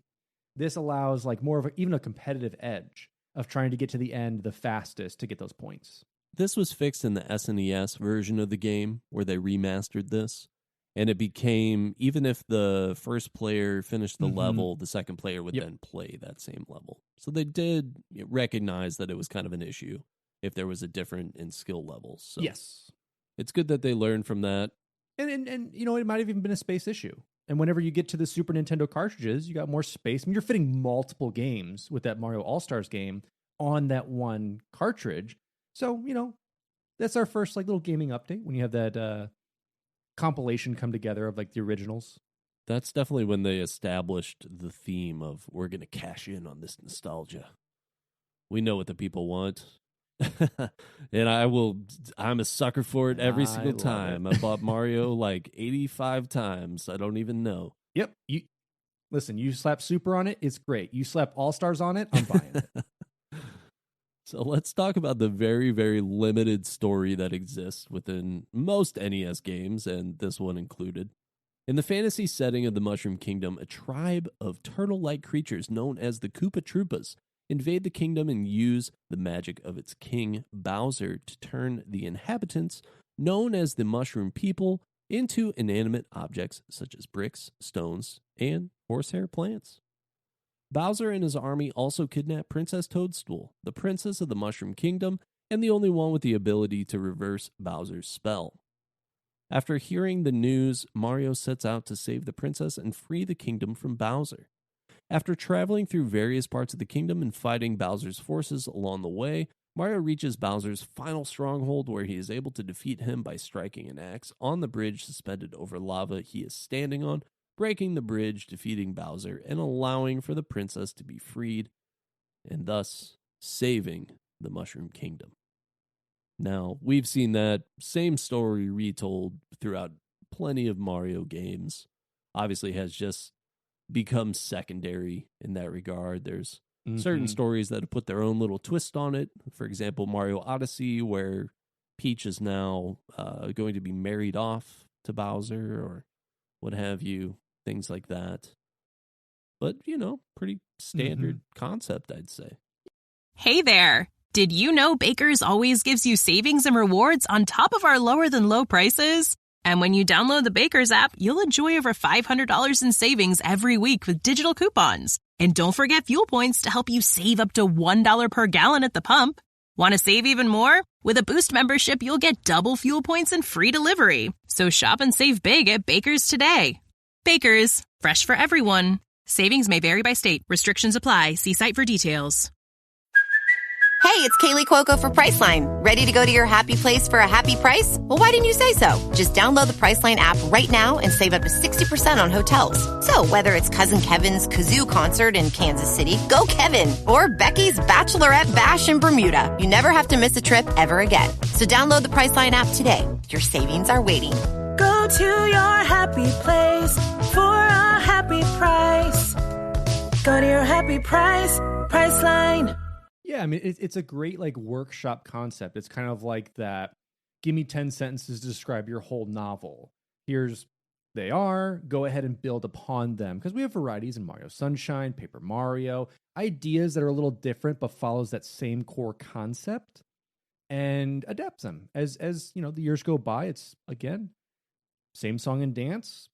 This allows like more of even a competitive edge of trying to get to the end the fastest to get those points. This was fixed in the SNES version of the game where they remastered this. And it became, even if the first player finished the level, the second player would then play that same level. So they did recognize that it was kind of an issue if there was a difference in skill levels. So yes. It's good that they learned from that. And it might have even been a space issue. And whenever you get to the Super Nintendo cartridges, you got more space. I mean, you're fitting multiple games with that Mario All-Stars game on that one cartridge. So, that's our first like little gaming update when you have that compilation come together of like the originals. That's definitely when they established the theme of we're going to cash in on this nostalgia. We know what the people want. And I'm a sucker for it every single time. I bought Mario like 85 times. I don't even know. Yep. You slap Super on it, it's great. You slap All-Stars on it, I'm buying it. So let's talk about the very, very limited story that exists within most NES games, and this one included. In the fantasy setting of the Mushroom Kingdom, a tribe of turtle-like creatures known as the Koopa Troopas invade the kingdom and use the magic of its king, Bowser, to turn the inhabitants, known as the Mushroom People, into inanimate objects such as bricks, stones, and horsehair plants. Bowser and his army also kidnap Princess Toadstool, the princess of the Mushroom Kingdom, and the only one with the ability to reverse Bowser's spell. After hearing the news, Mario sets out to save the princess and free the kingdom from Bowser. After traveling through various parts of the kingdom and fighting Bowser's forces along the way, Mario reaches Bowser's final stronghold where he is able to defeat him by striking an axe on the bridge suspended over lava he is standing on, breaking the bridge, defeating Bowser, and allowing for the princess to be freed, and thus saving the Mushroom Kingdom. Now, we've seen that same story retold throughout plenty of Mario games. Obviously has just become secondary in that regard. There's certain stories that have put their own little twist on it. For example, Mario Odyssey, where Peach is now going to be married off to Bowser or what have you. Things like that. But, pretty standard concept, I'd say. Hey there. Did you know Baker's always gives you savings and rewards on top of our lower than low prices? And when you download the Baker's app, you'll enjoy over $500 in savings every week with digital coupons. And don't forget fuel points to help you save up to $1 per gallon at the pump. Want to save even more? With a Boost membership, you'll get double fuel points and free delivery. So shop and save big at Baker's today. Baker's, fresh for everyone. Savings may vary by state. Restrictions apply. See site for details. Hey, it's Kaylee Cuoco for Priceline. Ready to go to your happy place for a happy price? Well, why didn't you say so? Just download the Priceline app right now and save up to 60% on hotels. So whether it's Cousin Kevin's Kazoo Concert in Kansas City, go Kevin, or Becky's Bachelorette Bash in Bermuda, you never have to miss a trip ever again. So download the Priceline app today. Your savings are waiting. Go to your happy place for a happy price. Go to your happy price, Priceline. Yeah, I mean, it's a great like workshop concept. It's kind of like that. Give me 10 sentences to describe your whole novel. Here's they are. Go ahead and build upon them, because we have varieties in Mario Sunshine, Paper Mario, ideas that are a little different but follows that same core concept and adapts them as you know the years go by. It's again same song and dance,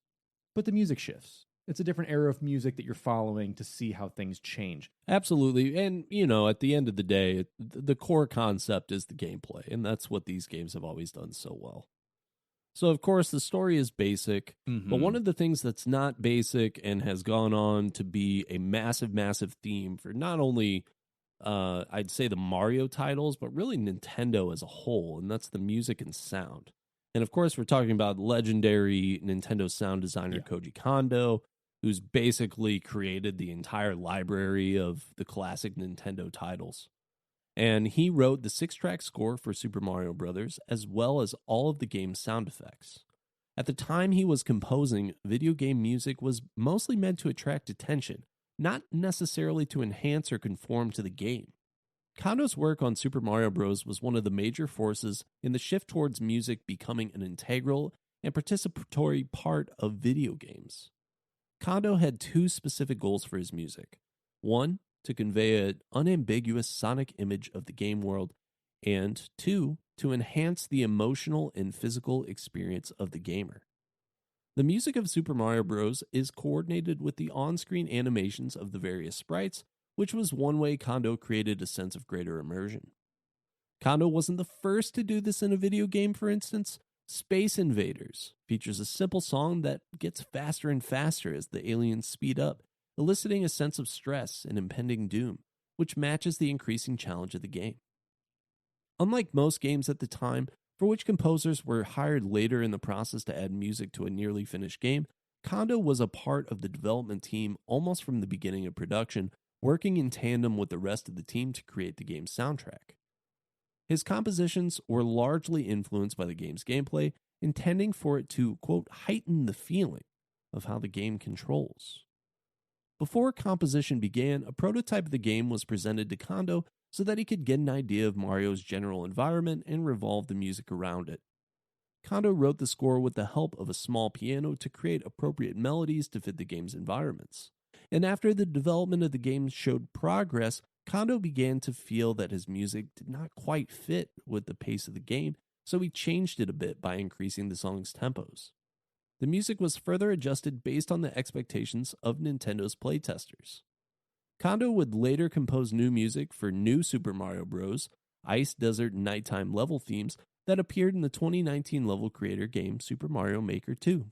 but the music shifts. It's a different era of music that you're following to see how things change. Absolutely. And, you know, at the end of the day, the core concept is the gameplay, and that's what these games have always done so well. So, of course, the story is basic, but one of the things that's not basic and has gone on to be a massive, massive theme for not only, I'd say, the Mario titles, but really Nintendo as a whole, and that's the music and sound. And, of course, we're talking about legendary Nintendo sound designer Koji Kondo, who's basically created the entire library of the classic Nintendo titles. And he wrote the 6-track score for Super Mario Bros., as well as all of the game's sound effects. At the time he was composing, video game music was mostly meant to attract attention, not necessarily to enhance or conform to the game. Kondo's work on Super Mario Bros. Was one of the major forces in the shift towards music becoming an integral and participatory part of video games. Kondo had two specific goals for his music. One, to convey an unambiguous sonic image of the game world, and two, to enhance the emotional and physical experience of the gamer. The music of Super Mario Bros. Is coordinated with the on-screen animations of the various sprites, which was one way Kondo created a sense of greater immersion. Kondo wasn't the first to do this in a video game, for instance. Space Invaders features a simple song that gets faster and faster as the aliens speed up, eliciting a sense of stress and impending doom, which matches the increasing challenge of the game. Unlike most games at the time, for which composers were hired later in the process to add music to a nearly finished game, Kondo was a part of the development team almost from the beginning of production, working in tandem with the rest of the team to create the game's soundtrack. His compositions were largely influenced by the game's gameplay, intending for it to, quote, heighten the feeling of how the game controls. Before composition began, a prototype of the game was presented to Kondo so that he could get an idea of Mario's general environment and revolve the music around it. Kondo wrote the score with the help of a small piano to create appropriate melodies to fit the game's environments. And after the development of the game showed progress, Kondo began to feel that his music did not quite fit with the pace of the game, so he changed it a bit by increasing the song's tempos. The music was further adjusted based on the expectations of Nintendo's playtesters. Kondo would later compose new music for new Super Mario Bros., Ice, Desert, and Nighttime level themes that appeared in the 2019 level creator game Super Mario Maker 2.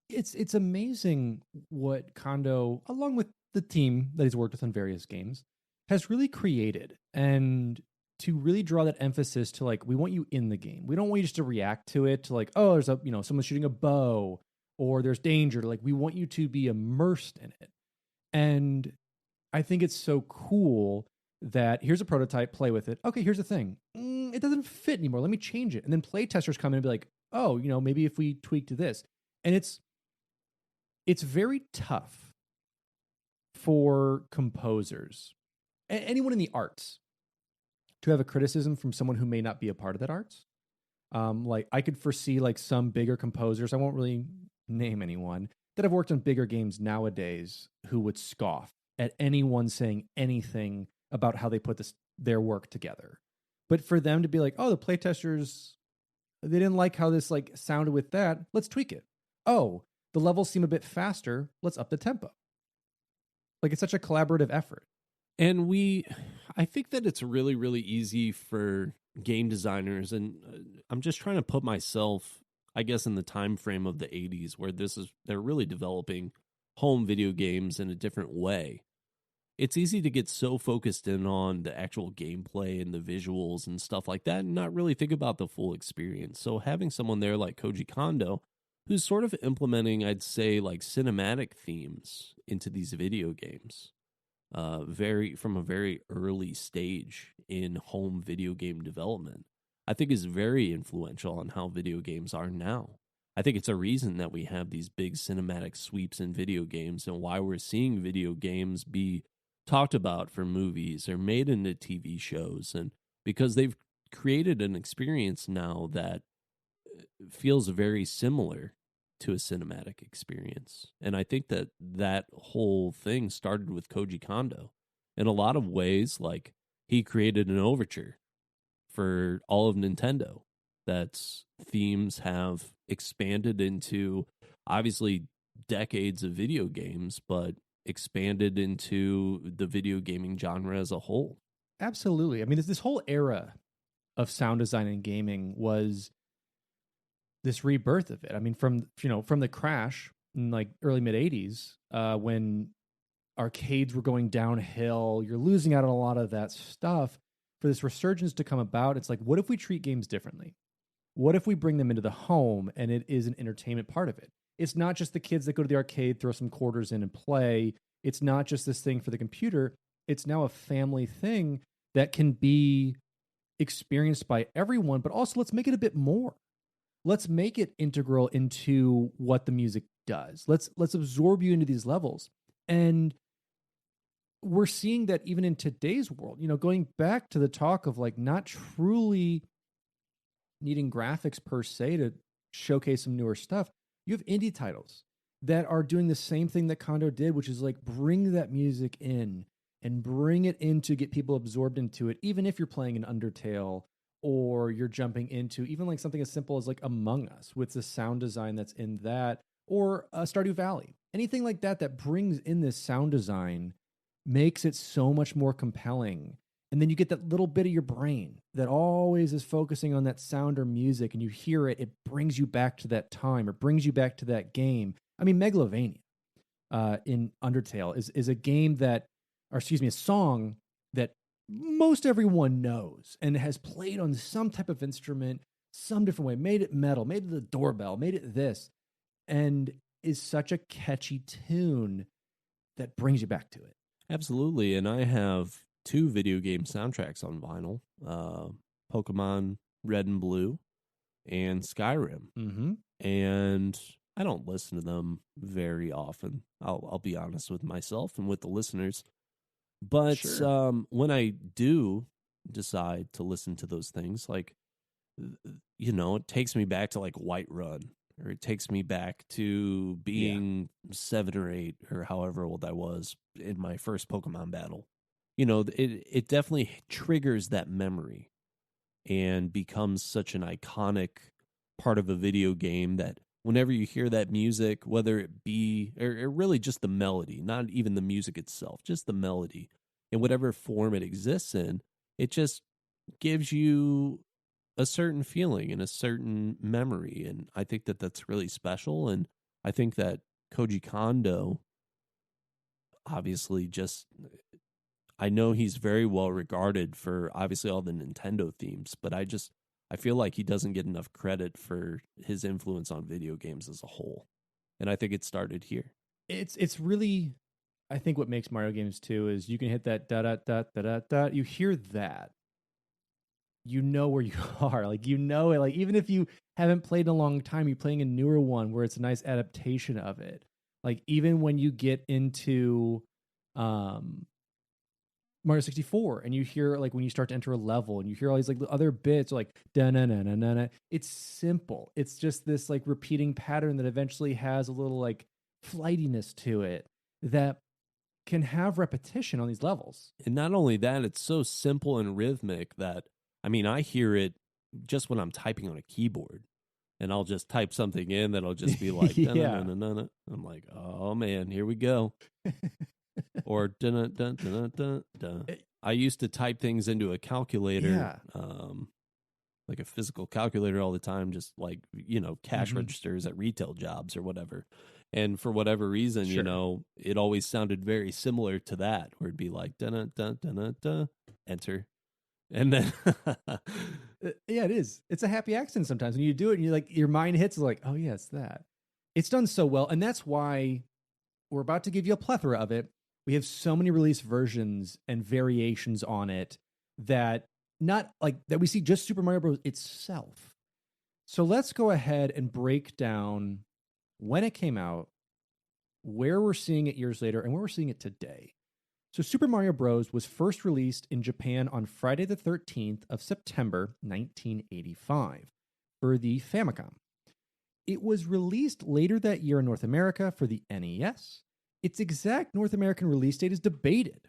It's amazing what Kondo, along with the team that he's worked with on various games, has really created, and to really draw that emphasis to like, we want you in the game. We don't want you just to react to it to like, oh, there's a, someone shooting a bow or there's danger. Like, we want you to be immersed in it. And I think it's so cool that here's a prototype, play with it. Okay, here's the thing. It doesn't fit anymore. Let me change it. And then playtesters come in and be like, oh, maybe if we tweak to this. And it's very tough for composers, anyone in the arts, to have a criticism from someone who may not be a part of that arts. Like, I could foresee like some bigger composers, I won't really name anyone, that have worked on bigger games nowadays who would scoff at anyone saying anything about how they put their work together. But for them to be like, oh, the playtesters, they didn't like how this like sounded with that, let's tweak it. Oh, the levels seem a bit faster, let's up the tempo. Like, it's such a collaborative effort. And I think that it's really, really easy for game designers, and I'm just trying to put myself, I guess, in the time frame of the 80s, where they're really developing home video games in a different way. it's easy to get so focused in on the actual gameplay and the visuals and stuff like that and not really think about the full experience. So having someone there like Koji Kondo, who's sort of implementing, I'd say, like cinematic themes into these video games, from a very early stage in home video game development, I think is very influential on how video games are now. I think it's a reason that we have these big cinematic sweeps in video games and why we're seeing video games be talked about for movies or made into TV shows, and because they've created an experience now that feels very similar to a cinematic experience. And I think that that whole thing started with Koji Kondo. In a lot of ways, like, he created an overture for all of Nintendo that's themes have expanded into, obviously, decades of video games, but expanded into the video gaming genre as a whole. Absolutely. I mean, this whole era of sound design and gaming was this rebirth of it. I mean, from the crash in like early mid 80s, when arcades were going downhill, you're losing out on a lot of that stuff. For this resurgence to come about, it's like, what if we treat games differently? What if we bring them into the home and it is an entertainment part of it? It's not just the kids that go to the arcade, throw some quarters in and play. It's not just this thing for the computer. It's now a family thing that can be experienced by everyone, but also let's make it a bit more. Let's make it integral into what the music does. Let's absorb you into these levels. And we're seeing that even in today's world, going back to the talk of like not truly needing graphics per se to showcase some newer stuff. You have indie titles that are doing the same thing that Kondo did, which is like bring that music in and bring it in to get people absorbed into it, even if you're playing an Undertale or you're jumping into even like something as simple as like Among Us with the sound design that's in that, or Stardew Valley. Anything like that brings in this sound design makes it so much more compelling. And then you get that little bit of your brain that always is focusing on that sound or music, and you hear it, it brings you back to that time or brings you back to that game. I mean, Megalovania in Undertale is a game that, or excuse me, a song that most everyone knows and has played on some type of instrument, some different way, made it metal, made it the doorbell, made it this, and is such a catchy tune that brings you back to it. Absolutely. And I have 2 video game soundtracks on vinyl, Pokemon Red and Blue and Skyrim. Mm-hmm. And I don't listen to them very often. I'll be honest with myself and with the listeners. But Sure. When I do decide to listen to those things, like, it takes me back to like Whiterun, or it takes me back to being 7 or 8 or however old I was in my first Pokemon battle. It definitely triggers that memory and becomes such an iconic part of a video game that whenever you hear that music, whether it be, or really just the melody, not even the music itself, just the melody, in whatever form it exists in, it just gives you a certain feeling and a certain memory. And I think that that's really special. And I think that Koji Kondo, obviously, I know he's very well regarded for obviously all the Nintendo themes, but I feel like he doesn't get enough credit for his influence on video games as a whole. And I think it started here. It's really, I think what makes Mario games too is you can hit that da da da da da da. You hear that, you know where you are. Like, it. Like, even if you haven't played in a long time, you're playing a newer one where it's a nice adaptation of it. Like, even when you get into Mario 64 and you hear, like, when you start to enter a level and you hear all these like other bits like da na na na na na, it's simple. It's just this like repeating pattern that eventually has a little like flightiness to it that can have repetition on these levels. And not only that, it's so simple and rhythmic that, I mean, I hear it just when I'm typing on a keyboard, and I'll just type something in that'll just be like, Yeah. dun-dun-dun-dun-dun. I'm like, oh man, here we go. Or dun-dun-dun-dun-dun-dun. I used to type things into a calculator. Yeah. like a physical calculator all the time, just like, cash Mhm. registers at retail jobs or whatever. And for whatever reason, Sure. it always sounded very similar to that, where it'd be like, dun dun dun dun dun, enter. And then, Yeah, it is. It's a happy accident sometimes when you do it and you're like, your mind hits like, oh, yeah, it's that. It's done so well. And that's why we're about to give you a plethora of it. We have so many release versions and variations on it that we see just Super Mario Bros. Itself. So let's go ahead and break down when it came out, where we're seeing it years later, and where we're seeing it today. So Super Mario Bros. Was first released in Japan on Friday the 13th of September, 1985 for the Famicom. It was released later that year in North America for the NES. Its exact North American release date is debated,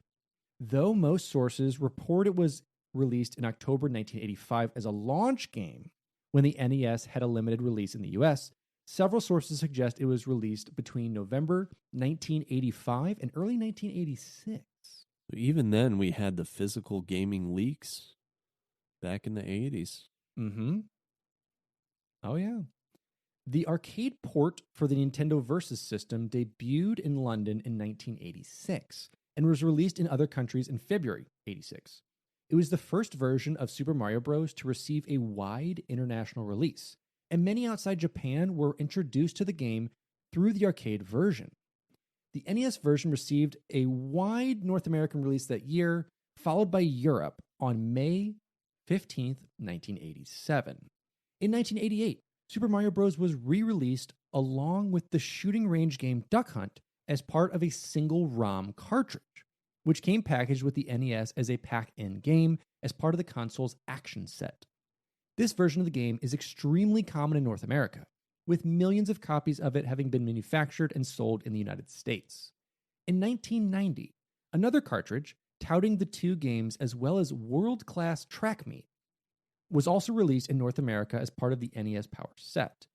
though most sources report it was released in October 1985 as a launch game when the NES had a limited release in the US. Several sources suggest it was released between November 1985 and early 1986. even then, we had the physical gaming leaks back in the 80s. Mm-hmm. Oh, yeah. The arcade port for the Nintendo Versus system debuted in London in 1986 and was released in other countries in February 86. It was the first version of Super Mario Bros. To receive a wide international release, and many outside Japan were introduced to the game through the arcade version. The NES version received a wide North American release that year, followed by Europe on May 15th, 1987. In 1988, Super Mario Bros. Was re-released along with the shooting range game Duck Hunt as part of a single ROM cartridge, which came packaged with the NES as a pack-in game as part of the console's action set. This version of the game is extremely common in North America, with millions of copies of it having been manufactured and sold in the United States. In 1990, another cartridge, touting the two games as well as world-class track meet, was also released in North America as part of the NES Power set.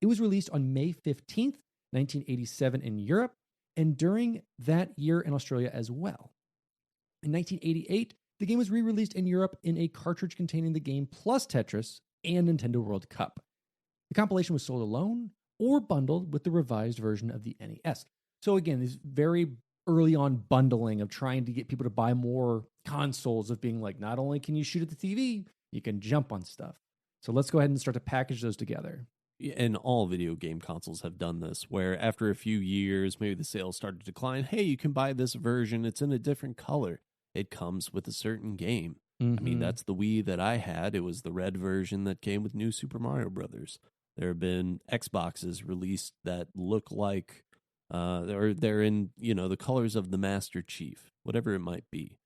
It was released on May 15th, 1987 in Europe, and during that year in Australia as well. In 1988, the game was re-released in Europe in a cartridge containing the game plus Tetris and Nintendo World Cup. The compilation was sold alone or bundled with the revised version of the NES. So again, this very early on bundling of trying to get people to buy more consoles, of being like, not only can you shoot at the TV, you can jump on stuff. So let's go ahead and start to package those together. And all video game consoles have done this, where after a few years, maybe the sales started to decline. Hey, you can buy this version. It's in a different color. It comes with a certain game. I mean, that's the Wii that I had. It was the red version that came with New Super Mario Brothers. There have been Xboxes released that look like, or they're in, the colors of the Master Chief, whatever it might be.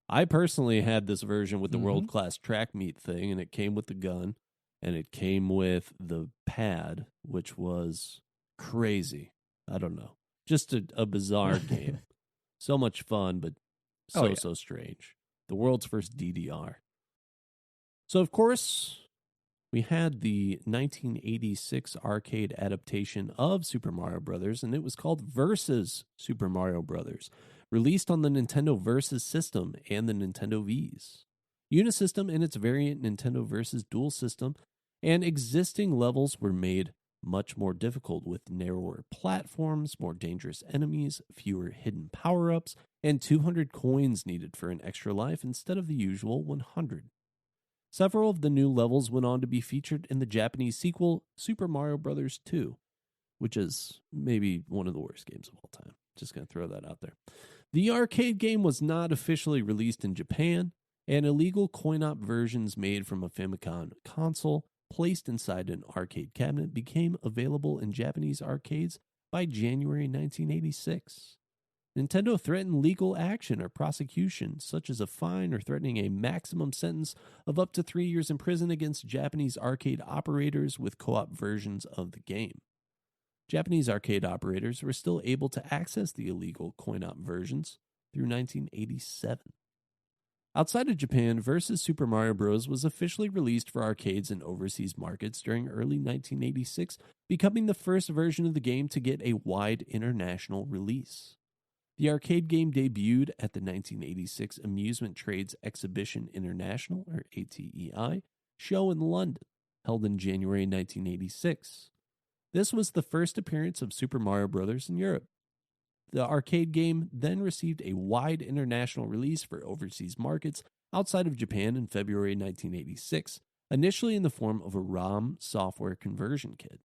I personally had this version with the world-class track meet thing, and it came with the gun, and it came with the pad, which was crazy. I don't know. Just a bizarre game. So much fun, but so strange. The world's first DDR. So, of course, we had the 1986 arcade adaptation of Super Mario Brothers, and it was called Versus Super Mario Brothers, released on the Nintendo Versus system and the Nintendo Vs. Unisystem and its variant Nintendo Versus Dual System and existing levels were made much more difficult, with narrower platforms, more dangerous enemies, fewer hidden power-ups, and 200 coins needed for an extra life instead of the usual 100. Several of the new levels went on to be featured in the Japanese sequel, Super Mario Bros. 2, which is maybe one of the worst games of all time. Just going to throw that out there. The arcade game was not officially released in Japan, and illegal coin-op versions made from a Famicom console placed inside an arcade cabinet became available in Japanese arcades by January 1986. Nintendo threatened legal action or prosecution, such as a fine or threatening a maximum sentence of up to 3 years in prison against Japanese arcade operators with co-op versions of the game. Japanese arcade operators were still able to access the illegal coin-op versions through 1987. Outside of Japan, Versus Super Mario Bros. Was officially released for arcades in overseas markets during early 1986, becoming the first version of the game to get a wide international release. The arcade game debuted at the 1986 Amusement Trades Exhibition International, or ATEI, show in London, held in January 1986. This was the first appearance of Super Mario Bros. In Europe. The arcade game then received a wide international release for overseas markets outside of Japan in February 1986, initially in the form of a ROM software conversion kit.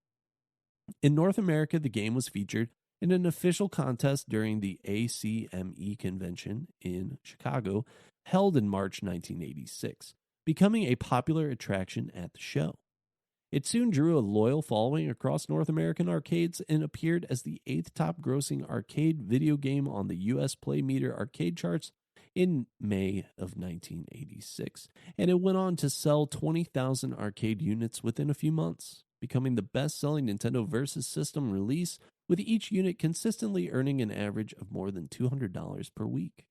In North America, the game was featured in an official contest during the ACME convention in Chicago, held in March 1986, becoming a popular attraction at the show. It soon drew a loyal following across North American arcades and appeared as the 8th top-grossing arcade video game on the U.S. Play Meter arcade charts in May of 1986, and it went on to sell 20,000 arcade units within a few months, becoming the best-selling Nintendo Versus System release, with each unit consistently earning an average of more than $200 per week.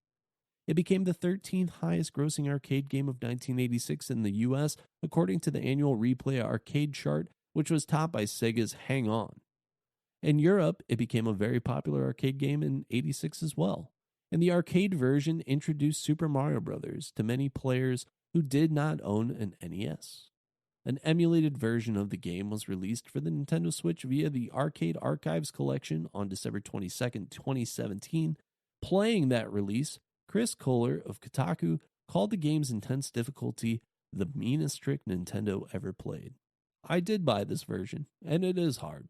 It became the 13th highest-grossing arcade game of 1986 in the U.S., according to the annual Replay Arcade chart, which was topped by Sega's Hang On. In Europe, it became a very popular arcade game in 86 as well, and the arcade version introduced Super Mario Bros. To many players who did not own an NES. An emulated version of the game was released for the Nintendo Switch via the Arcade Archives collection on December 22nd, 2017. Playing that release, Chris Kohler of Kotaku called the game's intense difficulty the meanest trick Nintendo ever played. I did buy this version, and it is hard.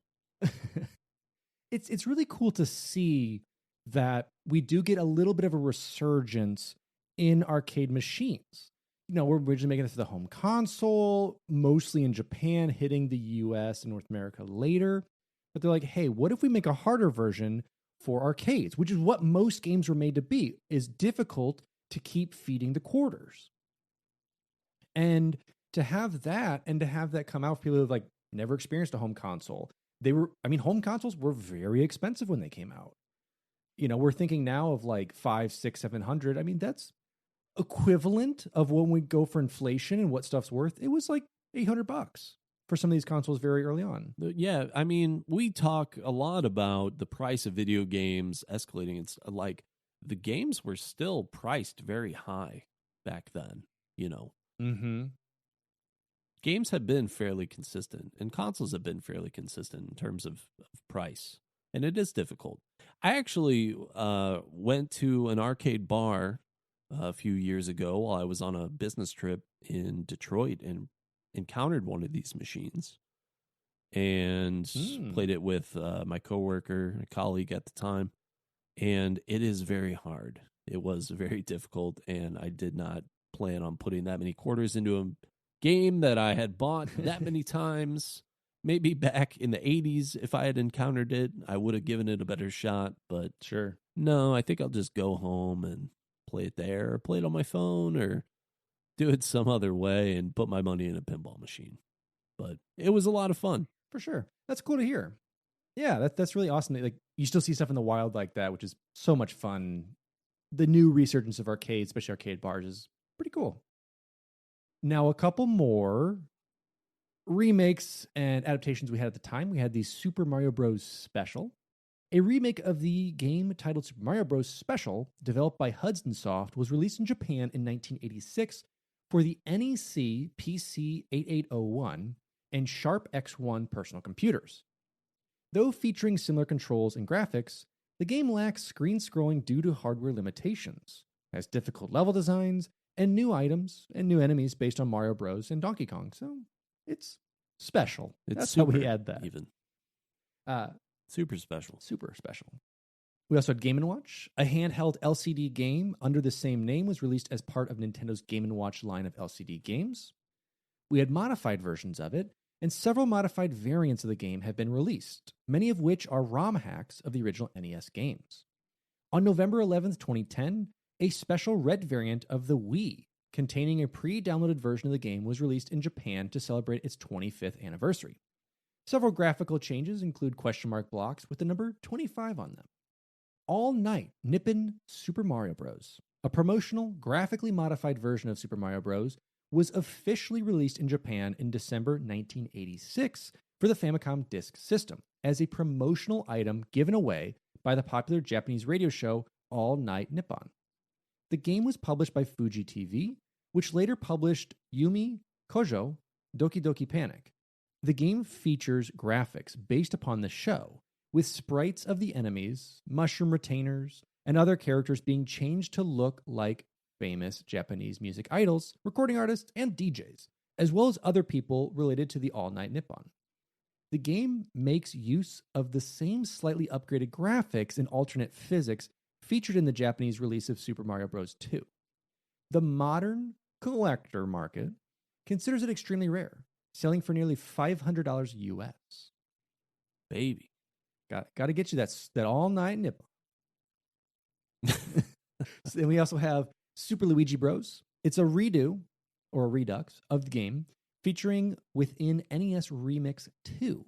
It's really cool to see that we do get a little bit of a resurgence in arcade machines. You know, we're originally making this the home console, mostly in Japan, hitting the US and North America later. But they're like, hey, what if we make a harder version for arcades, which is what most games were made to be, is difficult to keep feeding the quarters. And to have that, and to have that come out for people who've like never experienced a home console, home consoles were very expensive when they came out. You know, we're thinking now of like $500, $600, $700. I mean, that's equivalent of when we go for inflation and what stuff's worth. It was like $800 for some of these consoles very early on. Yeah, I mean, we talk a lot about the price of video games escalating. It's like the games were still priced very high back then, you know. Mm-hmm. Games have been fairly consistent, and consoles have been fairly consistent in terms of price, and it is difficult. I actually went to an arcade bar a few years ago while I was on a business trip in Detroit and encountered one of these machines and played it with my coworker, a colleague at the time, and it is very hard. It was very difficult, and I did not plan on putting that many quarters into a game that I had bought that many times. Maybe back in the 80s, if I had encountered it, I would have given it a better shot, but sure. No, I think I'll just go home and play it there, or play it on my phone, or do it some other way and put my money in a pinball machine. But it was a lot of fun. For sure. That's cool to hear. Yeah, that's really awesome. Like, you still see stuff in the wild like that, which is so much fun. The new resurgence of arcades, especially arcade bars, is pretty cool. Now, a couple more remakes and adaptations we had at the time. We had the Super Mario Bros. Special. A remake of the game titled Super Mario Bros. Special, developed by Hudson Soft, was released in Japan in 1986 for the NEC PC-8801 and Sharp X1 personal computers. Though featuring similar controls and graphics, the game lacks screen scrolling due to hardware limitations, has difficult level designs, and new items and new enemies based on Mario Bros. And Donkey Kong. So it's special. That's how we add that. Even. Super special. Super special. We also had Game & Watch. A handheld LCD game under the same name was released as part of Nintendo's Game & Watch line of LCD games. We had modified versions of it, and several modified variants of the game have been released, many of which are ROM hacks of the original NES games. On November 11th, 2010, a special red variant of the Wii, containing a pre-downloaded version of the game, was released in Japan to celebrate its 25th anniversary. Several graphical changes include question mark blocks with the number 25 on them. All Night Nippon Super Mario Bros., a promotional, graphically modified version of Super Mario Bros., was officially released in Japan in December 1986 for the Famicom Disk System as a promotional item given away by the popular Japanese radio show All Night Nippon. The game was published by Fuji TV, which later published Yumi Kojo Doki Doki Panic. The game features graphics based upon the show, with sprites of the enemies, mushroom retainers, and other characters being changed to look like famous Japanese music idols, recording artists, and DJs, as well as other people related to the All Night Nippon. The game makes use of the same slightly upgraded graphics and alternate physics featured in the Japanese release of Super Mario Bros. 2. The modern collector market considers it extremely rare, selling for nearly $500 US. Baby. Got to get you that All Night Nippon. And we also have Super Luigi Bros. It's a redo or a redux of the game featuring within NES Remix 2,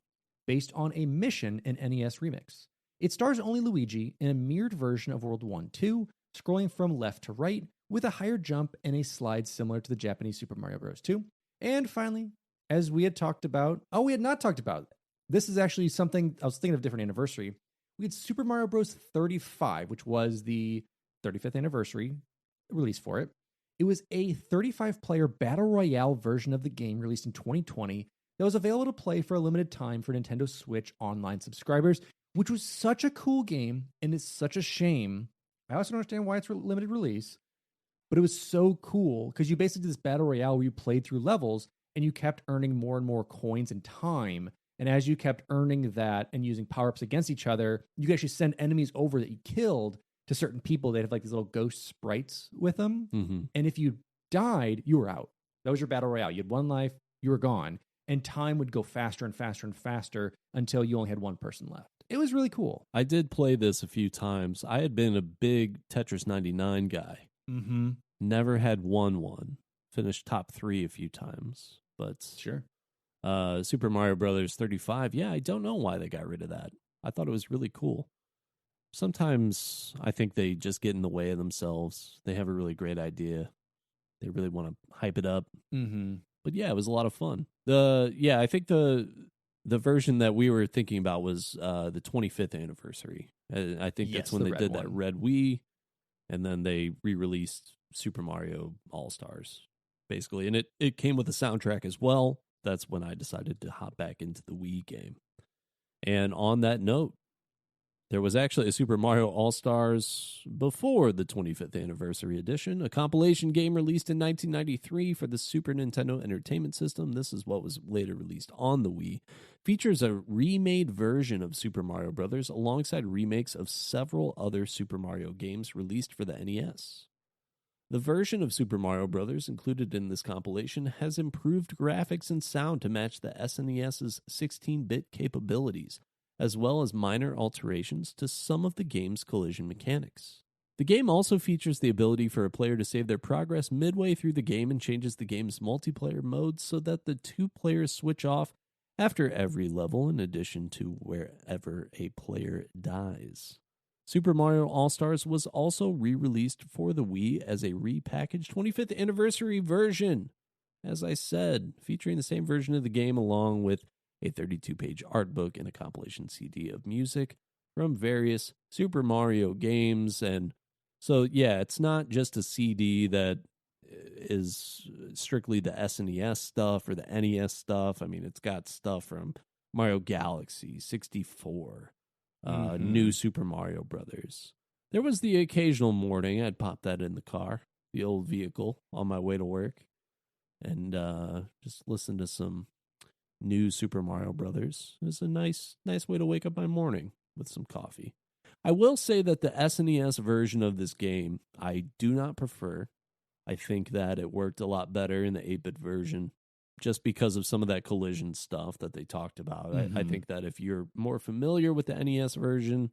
based on a mission in NES Remix. It stars only Luigi in a mirrored version of World 1-2, scrolling from left to right with a higher jump and a slide similar to the Japanese Super Mario Bros. 2. And finally, as we had talked about, we had not talked about, this is actually something, I was thinking of a different anniversary. We had Super Mario Bros. 35, which was the 35th anniversary release for it. It was a 35-player battle royale version of the game released in 2020 that was available to play for a limited time for Nintendo Switch Online subscribers, which was such a cool game, and it's such a shame. I also don't understand why it's limited release, but it was so cool because you basically did this battle royale where you played through levels and you kept earning more and more coins and time. And as you kept earning that and using power-ups against each other, you could actually send enemies over that you killed to certain people. They'd have like these little ghost sprites with them. Mm-hmm. And if you died, you were out. That was your battle royale. You had one life, you were gone. And time would go faster and faster and faster until you only had one person left. It was really cool. I did play this a few times. I had been a big Tetris 99 guy. Mm-hmm. Never had won one. Finished top 3 a few times. But sure. Super Mario Brothers 35, yeah, I don't know why they got rid of that. I thought it was really cool. Sometimes I think they just get in the way of themselves. They have a really great idea. They really want to hype it up. Mm-hmm. But yeah, it was a lot of fun. I think the version that we were thinking about was the 25th anniversary. I think that's when they did that Red Wii, and then they re-released Super Mario All-Stars, basically. And it came with a soundtrack as well. That's when I decided to hop back into the Wii game. And on that note, there was actually a Super Mario All-Stars before the 25th anniversary edition, a compilation game released in 1993 for the Super Nintendo Entertainment System. This is what was later released on the Wii. Features a remade version of Super Mario Bros. Alongside remakes of several other Super Mario games released for the NES. The version of Super Mario Bros. Included in this compilation has improved graphics and sound to match the SNES's 16-bit capabilities, as well as minor alterations to some of the game's collision mechanics. The game also features the ability for a player to save their progress midway through the game and changes the game's multiplayer mode so that the 2 players switch off after every level, in addition to wherever a player dies. Super Mario All-Stars was also re-released for the Wii as a repackaged 25th anniversary version, as I said, featuring the same version of the game along with a 32-page art book and a compilation CD of music from various Super Mario games. And so, yeah, it's not just a CD that is strictly the SNES stuff or the NES stuff. I mean, it's got stuff from Mario Galaxy, 64, new Super Mario Brothers. There was the occasional morning I'd pop that in the car, the old vehicle, on my way to work, and just listen to some new Super Mario Brothers. It was a nice way to wake up my morning with some coffee. I will say that the SNES version of this game, I do not prefer. I think that it worked a lot better in the 8-bit version just because of some of that collision stuff that they talked about. Mm-hmm. I think that if you're more familiar with the NES version,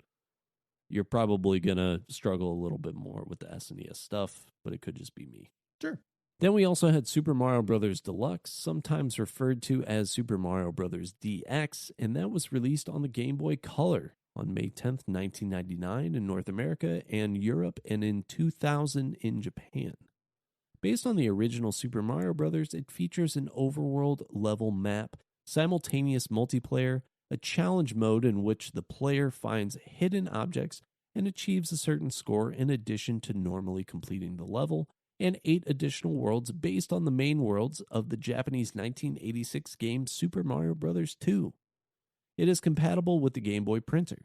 you're probably going to struggle a little bit more with the SNES stuff, but it could just be me. Sure. Then we also had Super Mario Bros. Deluxe, sometimes referred to as Super Mario Bros. DX, and that was released on the Game Boy Color on May 10th, 1999 in North America and Europe, and in 2000 in Japan. Based on the original Super Mario Bros., it features an overworld level map, simultaneous multiplayer, a challenge mode in which the player finds hidden objects and achieves a certain score in addition to normally completing the level, and 8 additional worlds based on the main worlds of the Japanese 1986 game Super Mario Bros. 2. It is compatible with the Game Boy printer.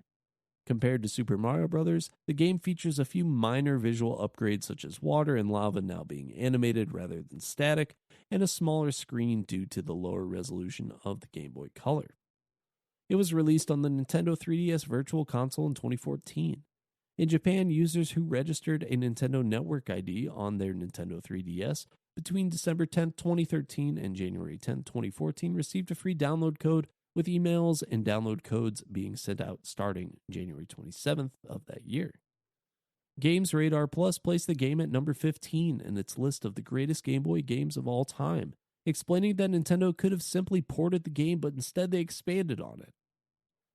Compared to Super Mario Bros., the game features a few minor visual upgrades such as water and lava now being animated rather than static, and a smaller screen due to the lower resolution of the Game Boy Color. It was released on the Nintendo 3DS Virtual Console in 2014. In Japan, users who registered a Nintendo Network ID on their Nintendo 3DS between December 10, 2013 and January 10, 2014 received a free download code, with emails and download codes being sent out starting January 27th of that year. Games Radar Plus placed the game at number 15 in its list of the greatest Game Boy games of all time, explaining that Nintendo could have simply ported the game, but instead they expanded on it.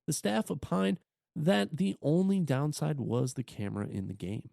The staff opined that the only downside was the camera in the game.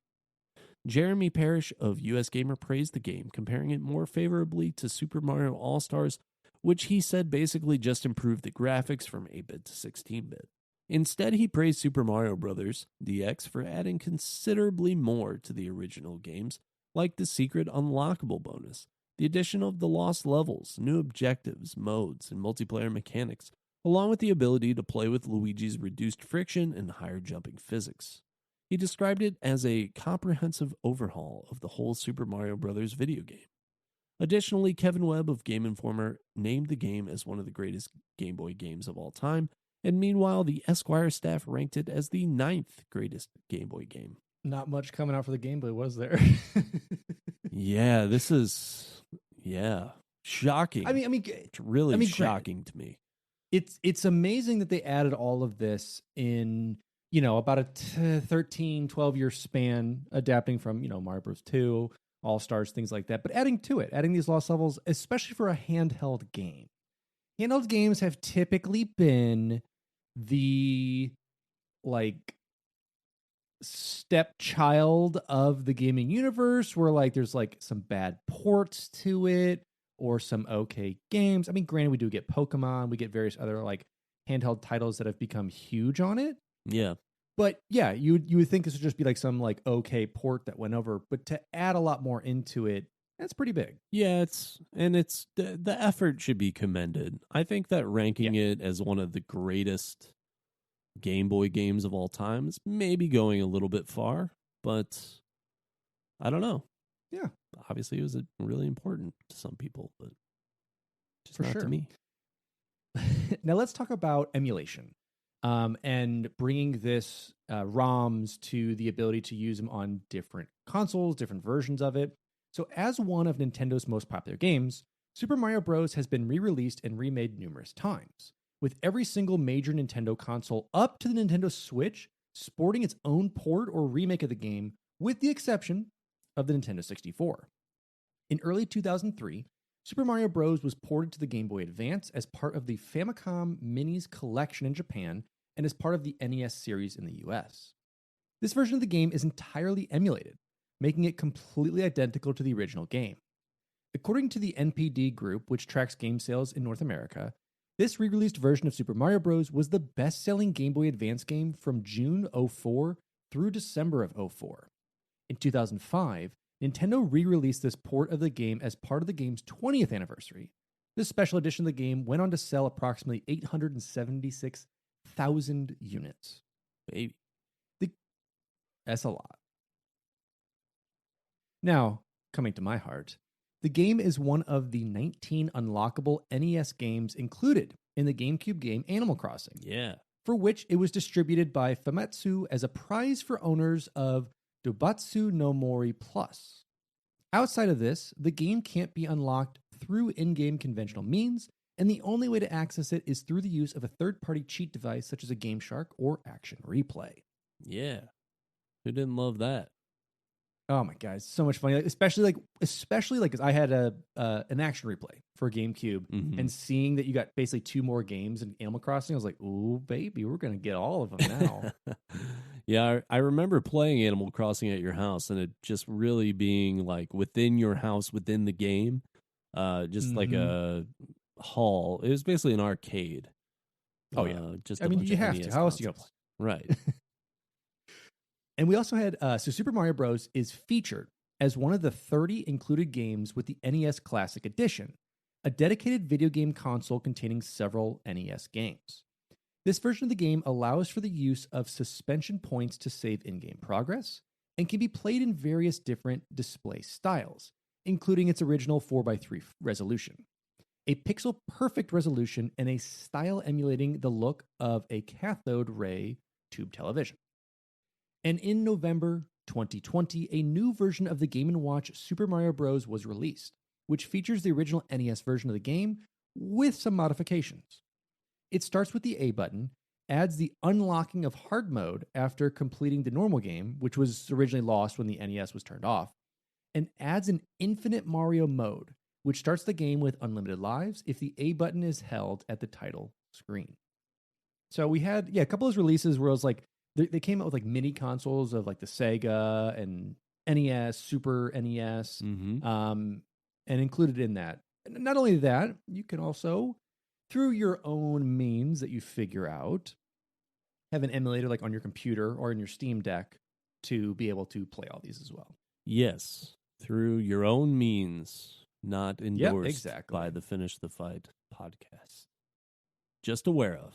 Jeremy Parrish of US Gamer praised the game, comparing it more favorably to Super Mario All-Stars, which he said basically just improved the graphics from 8-bit to 16-bit. Instead, he praised Super Mario Bros. DX for adding considerably more to the original games, like the secret unlockable bonus, the addition of the lost levels, new objectives, modes, and multiplayer mechanics, along with the ability to play with Luigi's reduced friction and higher jumping physics. He described it as a comprehensive overhaul of the whole Super Mario Bros. Video game. Additionally, Kevin Webb of Game Informer named the game as one of the greatest Game Boy games of all time, and meanwhile, the Esquire staff ranked it as the 9th greatest Game Boy game. Not much coming out for the Game Boy, was there? Yeah, this is shocking. I mean, it's really shocking to me. It's amazing that they added all of this in, about a 13, 12-year span, adapting from, Mario Bros. 2, All-Stars, things like that, but adding these lost levels, especially for a handheld game. Handheld games have typically been the, stepchild of the gaming universe, where, there's, some bad ports to it, or some okay games. I mean, granted, we do get Pokemon, we get various other, handheld titles that have become huge on it. Yeah. But yeah, you would think this would just be some okay port that went over, but to add a lot more into it, that's pretty big. Yeah, the effort should be commended. I think that ranking it as one of the greatest Game Boy games of all time is maybe going a little bit far, but I don't know. Yeah, obviously it was really important to some people, but just for not sure. to me. Now let's talk about emulation. And bringing this ROMs to the ability to use them on different consoles, different versions of it. So as one of Nintendo's most popular games, Super Mario Bros. Has been re-released and remade numerous times, with every single major Nintendo console up to the Nintendo Switch sporting its own port or remake of the game, with the exception of the Nintendo 64. In early 2003, Super Mario Bros. Was ported to the Game Boy Advance as part of the Famicom Minis collection in Japan and as part of the NES series in the US. This version of the game is entirely emulated, making it completely identical to the original game. According to the NPD Group, which tracks game sales in North America, this re-released version of Super Mario Bros. Was the best-selling Game Boy Advance game from June 2004 through December of 2004. In 2005, Nintendo re-released this port of the game as part of the game's 20th anniversary. This special edition of the game went on to sell approximately 876,000 units. Baby. That's a lot. Now, coming to my heart, the game is one of the 19 unlockable NES games included in the GameCube game Animal Crossing. Yeah. For which it was distributed by Famitsu as a prize for owners of Dobatsu no Mori Plus. Outside of this, the game can't be unlocked through in-game conventional means, and the only way to access it is through the use of a third-party cheat device such as a Game Shark or Action Replay. Yeah. Who didn't love that? Oh my god, it's so much fun. Especially because I had an Action Replay for GameCube, and seeing that you got basically 2 more games in Animal Crossing, I was like, "Ooh, baby, we're gonna get all of them now." Yeah, I remember playing Animal Crossing at your house, and it just really being within your house, within the game, just like a hall. It was basically an arcade. Oh yeah, just I mean, you have to. How else do you gonna play? Right. And we also had so Super Mario Bros. Is featured as one of the 30 included games with the NES Classic Edition, a dedicated video game console containing several NES games. This version of the game allows for the use of suspension points to save in-game progress and can be played in various different display styles, including its original 4:3 resolution, a pixel-perfect resolution, and a style emulating the look of a cathode ray tube television. And in November 2020, a new version of the Game & Watch Super Mario Bros. Was released, which features the original NES version of the game with some modifications. It starts with the A button, adds the unlocking of hard mode after completing the normal game, which was originally lost when the NES was turned off, and adds an infinite Mario mode, which starts the game with unlimited lives if the A button is held at the title screen. So we had, a couple of those releases where it was like, they came out with like mini consoles of like the Sega and NES, Super NES, and included in that. Not only that, you can also, through your own means that you figure out, have an emulator like on your computer or in your Steam Deck to be able to play all these as well. Yes, through your own means, not endorsed exactly. by the Finish the Fight podcast. Just aware of.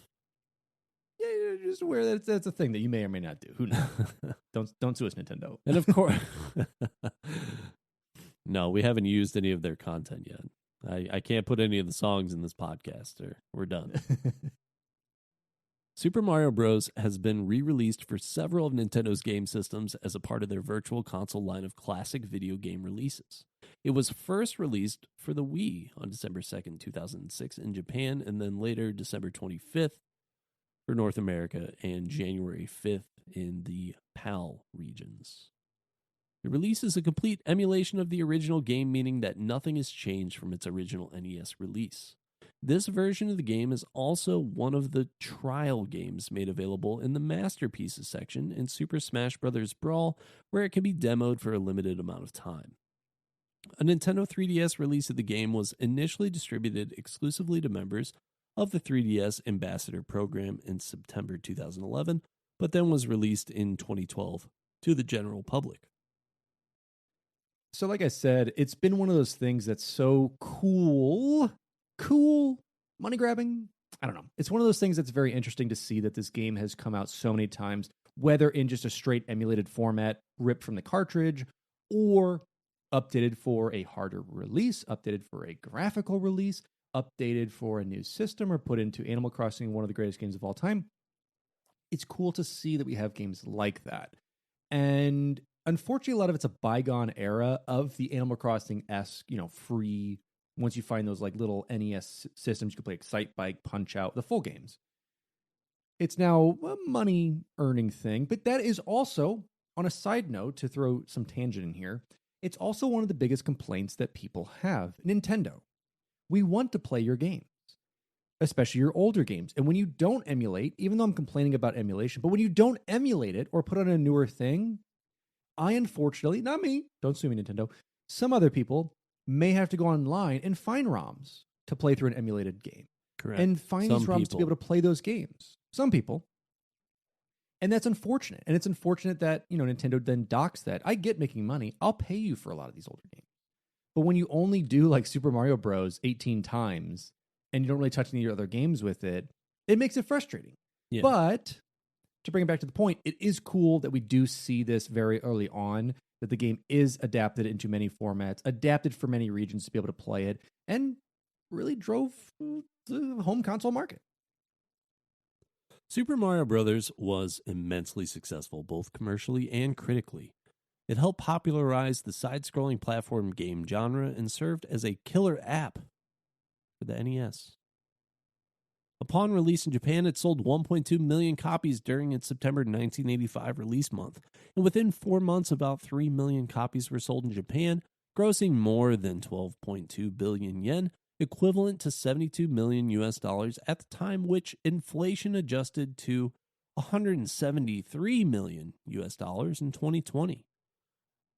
Yeah, just aware that that's a thing that you may or may not do. Who knows? Don't sue us, Nintendo. And of course, no, we haven't used any of their content yet. I can't put any of the songs in this podcast, or we're done. Super Mario Bros. Has been re-released for several of Nintendo's game systems as a part of their Virtual Console line of classic video game releases. It was first released for the Wii on December 2nd, 2006 in Japan, and then later December 25th for North America and January 5th in the PAL regions. The release is a complete emulation of the original game, meaning that nothing has changed from its original NES release. This version of the game is also one of the trial games made available in the Masterpieces section in Super Smash Bros. Brawl, where it can be demoed for a limited amount of time. A Nintendo 3DS release of the game was initially distributed exclusively to members of the 3DS Ambassador Program in September 2011, but then was released in 2012 to the general public. So like I said, it's been one of those things that's so cool, money grabbing. I don't know. It's one of those things that's very interesting to see that this game has come out so many times, whether in just a straight emulated format, ripped from the cartridge, or updated for a harder release, updated for a graphical release, updated for a new system, or put into Animal Crossing, one of the greatest games of all time. It's cool to see that we have games like that. And unfortunately, a lot of it's a bygone era of the Animal Crossing-esque, free, once you find those like little NES systems, you can play Excite Bike, Punch Out, the full games. It's now a money-earning thing, but that is also, on a side note, to throw some tangent in here, it's also one of the biggest complaints that people have. Nintendo, we want to play your games, especially your older games. And when you don't emulate, even though I'm complaining about emulation, but when you don't emulate it or put on a newer thing, I unfortunately, not me, don't sue me, Nintendo, some other people may have to go online and find ROMs to play through an emulated game. Correct. And find these ROMs to be able to play those games. Some people. And that's unfortunate. And it's unfortunate that, Nintendo then docks that. I get making money. I'll pay you for a lot of these older games. But when you only do like Super Mario Bros. 18 times and you don't really touch any of your other games with it, it makes it frustrating. Yeah. But to bring it back to the point, it is cool that we do see this very early on, that the game is adapted into many formats, adapted for many regions to be able to play it, and really drove the home console market. Super Mario Bros. Was immensely successful, both commercially and critically. It helped popularize the side-scrolling platform game genre and served as a killer app for the NES. Upon release in Japan, it sold 1.2 million copies during its September 1985 release month, and within 4 months, about 3 million copies were sold in Japan, grossing more than 12.2 billion yen, equivalent to $72 million at the time, which inflation adjusted to $173 million in 2020.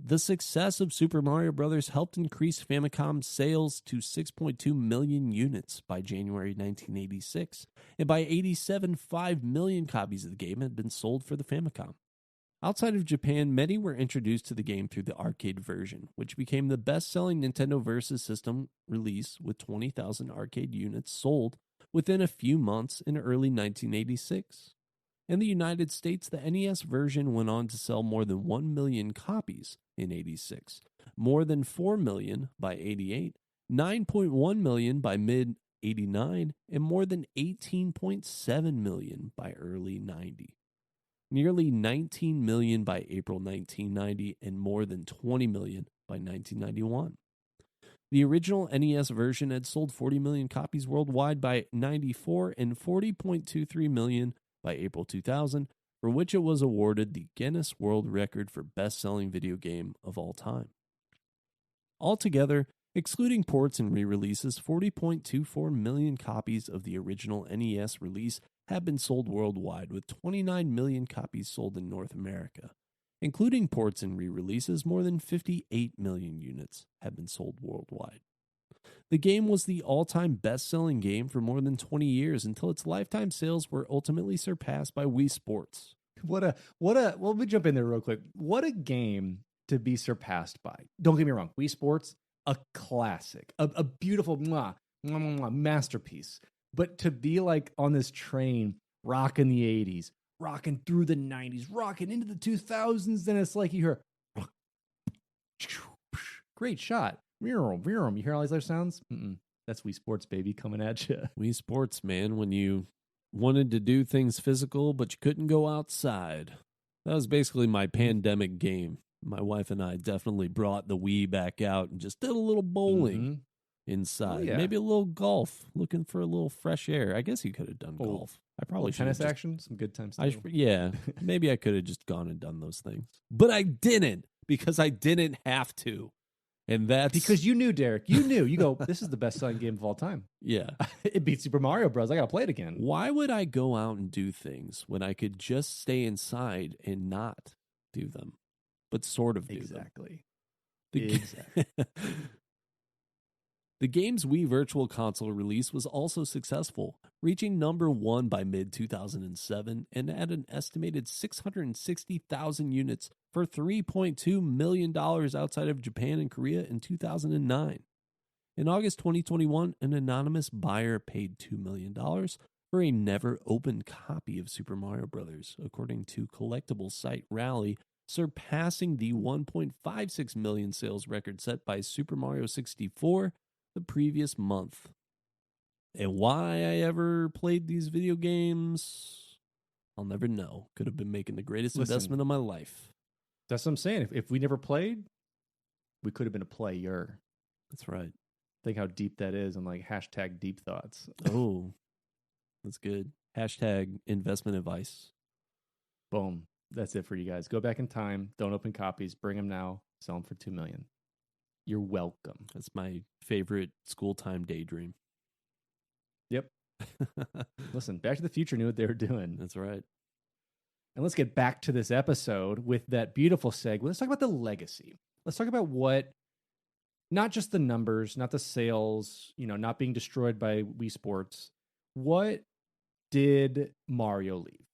The success of Super Mario Bros. Helped increase Famicom's sales to 6.2 million units by January 1986, and by 1987, 5 million copies of the game had been sold for the Famicom. Outside of Japan, many were introduced to the game through the arcade version, which became the best-selling Nintendo Versus System release with 20,000 arcade units sold within a few months in early 1986. In the United States, the NES version went on to sell more than 1 million copies in 86, more than 4 million by 88, 9.1 million by mid-89, and more than 18.7 million by early 90. Nearly 19 million by April 1990, and more than 20 million by 1991. The original NES version had sold 40 million copies worldwide by 94 and 40.23 million by April 2000, for which it was awarded the Guinness World Record for best-selling video game of all time. Altogether, excluding ports and re-releases, 40.24 million copies of the original NES release have been sold worldwide, with 29 million copies sold in North America. Including ports and re-releases, more than 58 million units have been sold worldwide. The game was the all-time best-selling game for more than 20 years until its lifetime sales were ultimately surpassed by Wii Sports. Well, let me jump in there real quick. What a game to be surpassed by. Don't get me wrong. Wii Sports, a classic, a beautiful masterpiece. But to be like on this train, rocking the 80s, rocking through the 90s, rocking into the 2000s, then it's like you hear, great shot. You hear all these other sounds? That's Wii Sports, baby, coming at you. Wii Sports, man, when you wanted to do things physical, but you couldn't go outside. That was basically my pandemic game. My wife and I definitely brought the Wii back out and just did a little bowling inside. Oh, yeah. Maybe a little golf, looking for a little fresh air. I guess you could have done golf. I probably should. Tennis action, some good times. Yeah, maybe I could have just gone and done those things. But I didn't, because I didn't have to. And that's because you knew, Derek. You knew. You go, this is the best-selling game of all time. Yeah. It beat Super Mario Bros. I got to play it again. Why would I go out and do things when I could just stay inside and not do them, but sort of do them? Exactly. The game's Wii Virtual Console release was also successful, reaching number 1 by mid-2007 and at an estimated 660,000 units for $3.2 million outside of Japan and Korea in 2009. In August 2021, an anonymous buyer paid $2 million for a never-opened copy of Super Mario Bros., according to collectible site Rally, surpassing the 1.56 million sales record set by Super Mario 64 the previous month. And why I ever played these video games, I'll never know. Could have been making the greatest investment of my life. That's what I'm saying. If we never played, we could have been a player. That's right. Think how deep that is, and like hashtag deep thoughts. Oh, that's good. Hashtag investment advice. Boom. That's it for you guys. Go back in time. Don't open copies. Bring them now. Sell them for $2 million. You're welcome. That's my favorite school time daydream. Yep. Listen, Back to the Future knew what they were doing. That's right. And let's get back to this episode with that beautiful segue. Let's talk about the legacy. Let's talk about what, not just the numbers, not the sales, not being destroyed by Wii Sports. What did Mario leave?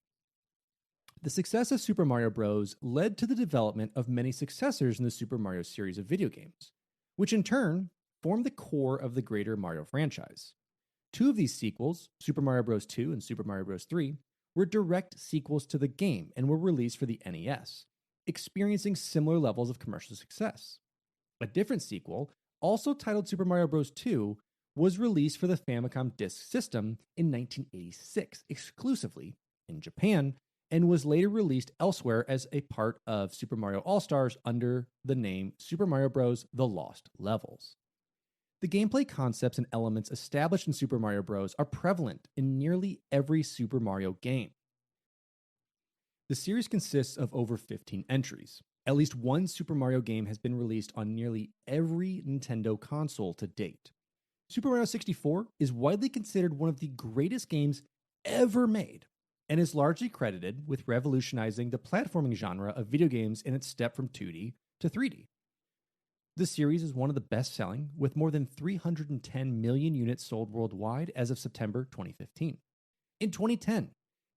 The success of Super Mario Bros. Led to the development of many successors in the Super Mario series of video games, which in turn formed the core of the greater Mario franchise. Two of these sequels, Super Mario Bros. 2 and Super Mario Bros. 3, were direct sequels to the game and were released for the NES, experiencing similar levels of commercial success. A different sequel, also titled Super Mario Bros. 2, was released for the Famicom Disk System in 1986, exclusively in Japan, and was later released elsewhere as a part of Super Mario All-Stars under the name Super Mario Bros. The Lost Levels. The gameplay concepts and elements established in Super Mario Bros. Are prevalent in nearly every Super Mario game. The series consists of over 15 entries. At least one Super Mario game has been released on nearly every Nintendo console to date. Super Mario 64 is widely considered one of the greatest games ever made, and is largely credited with revolutionizing the platforming genre of video games in its step from 2D to 3D. The series is one of the best-selling, with more than 310 million units sold worldwide as of September 2015. In 2010,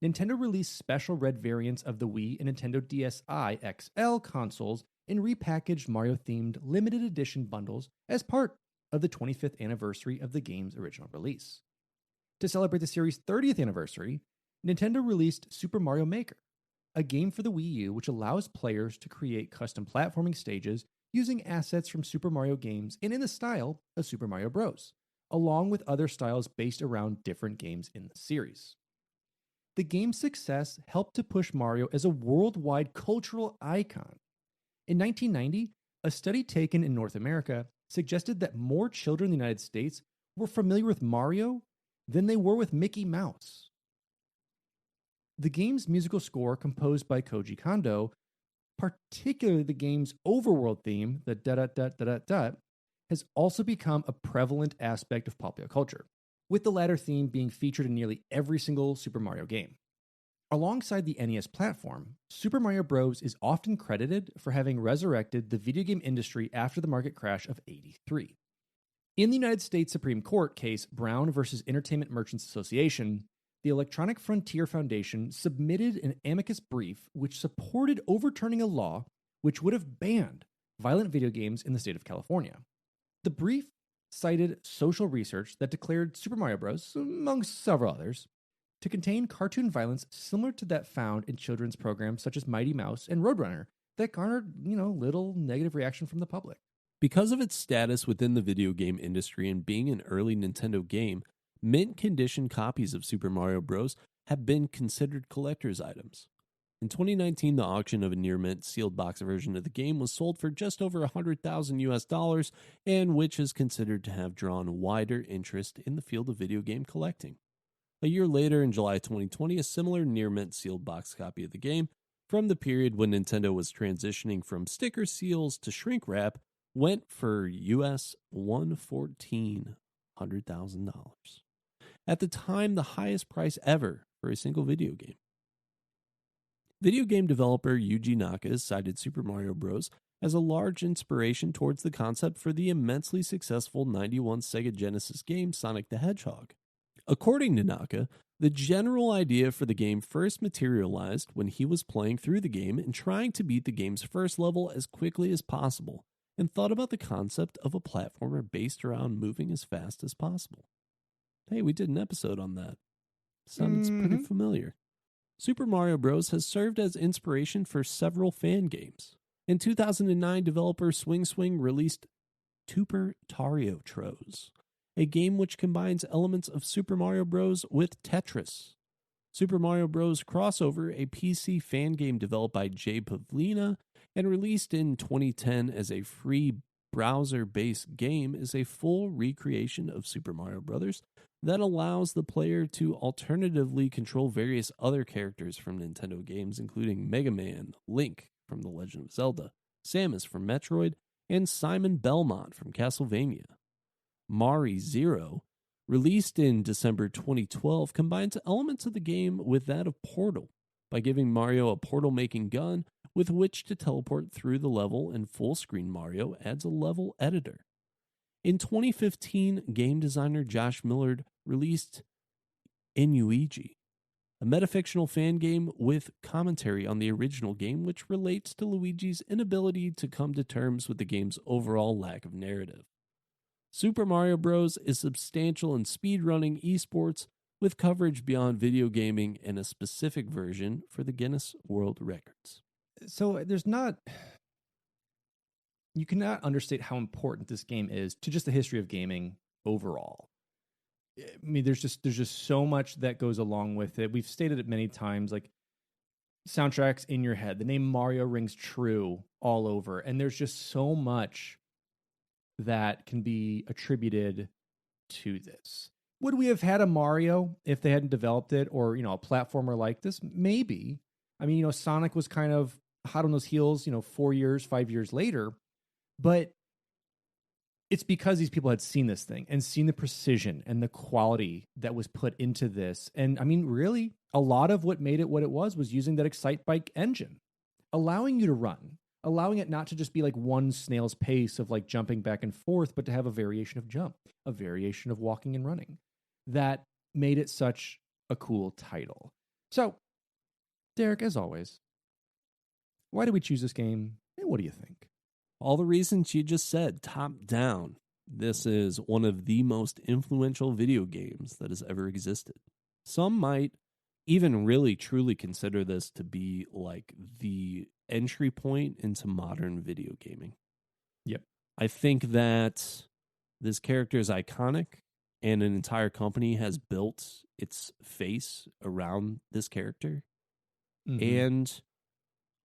Nintendo released special red variants of the Wii and Nintendo DSi XL consoles in repackaged Mario-themed limited edition bundles as part of the 25th anniversary of the game's original release. To celebrate the series' 30th anniversary, Nintendo released Super Mario Maker, a game for the Wii U which allows players to create custom platforming stages using assets from Super Mario games and in the style of Super Mario Bros., along with other styles based around different games in the series. The game's success helped to push Mario as a worldwide cultural icon. In 1990, a study taken in North America suggested that more children in the United States were familiar with Mario than they were with Mickey Mouse. The game's musical score, composed by Koji Kondo, particularly the game's overworld theme, the da-da-da-da-da-da, has also become a prevalent aspect of popular culture, with the latter theme being featured in nearly every single Super Mario game. Alongside the NES platform, Super Mario Bros. Is often credited for having resurrected the video game industry after the market crash of '83. In the United States Supreme Court case Brown versus Entertainment Merchants Association, the Electronic Frontier Foundation submitted an amicus brief which supported overturning a law which would have banned violent video games in the state of California. The brief cited social research that declared Super Mario Bros., among several others, to contain cartoon violence similar to that found in children's programs such as Mighty Mouse and Roadrunner that garnered, little negative reaction from the public. Because of its status within the video game industry and being an early Nintendo game, mint condition copies of Super Mario Bros. Have been considered collector's items. In 2019, the auction of a near mint sealed box version of the game was sold for just over $100,000 and which is considered to have drawn wider interest in the field of video game collecting. A year later, in July 2020, a similar near mint sealed box copy of the game from the period when Nintendo was transitioning from sticker seals to shrink wrap went for US $114,000. At the time, the highest price ever for a single video game. Video game developer Yuji Naka has cited Super Mario Bros. As a large inspiration towards the concept for the immensely successful '91 Sega Genesis game Sonic the Hedgehog. According to Naka, the general idea for the game first materialized when he was playing through the game and trying to beat the game's first level as quickly as possible, and thought about the concept of a platformer based around moving as fast as possible. Hey, we did an episode on that. Sounds pretty familiar. Super Mario Bros. Has served as inspiration for several fan games. In 2009, developer Swing Swing released Tuper Tariotros, a game which combines elements of Super Mario Bros. With Tetris. Super Mario Bros. Crossover, a PC fan game developed by Jay Pavlina and released in 2010 as a free browser-based game, is a full recreation of Super Mario Bros. That allows the player to alternatively control various other characters from Nintendo games, including Mega Man, Link from The Legend of Zelda, Samus from Metroid, and Simon Belmont from Castlevania. Mari Zero, released in December 2012, combines elements of the game with that of Portal by giving Mario a portal-making gun with which to teleport through the level, and full-screen Mario adds a level editor. In 2015, game designer Josh Millard released Inuigi, a metafictional fan game with commentary on the original game, which relates to Luigi's inability to come to terms with the game's overall lack of narrative. Super Mario Bros. Is substantial in speedrunning esports, with coverage beyond video gaming and a specific version for the Guinness World Records. So you cannot understate how important this game is to just the history of gaming overall. I mean, there's just so much that goes along with it. We've stated it many times, like soundtracks in your head. The name Mario rings true all over, and there's just so much that can be attributed to this. Would we have had a Mario if they hadn't developed it, or, a platformer like this? Maybe. I mean, Sonic was kind of hot on those heels, 5 years later, but it's because these people had seen this thing and seen the precision and the quality that was put into this. And I mean, really, a lot of what made it what it was using that Excitebike engine, allowing you to run, allowing it not to just be like one snail's pace of like jumping back and forth, but to have a variation of jump, a variation of walking and running. That made it such a cool title. So, Derek, as always, why did we choose this game, and what do you think? All the reasons you just said, top down. This is one of the most influential video games that has ever existed. Some might even really truly consider this to be like the entry point into modern video gaming. Yep. I think that this character is iconic, and an entire company has built its face around this character. Mhm. And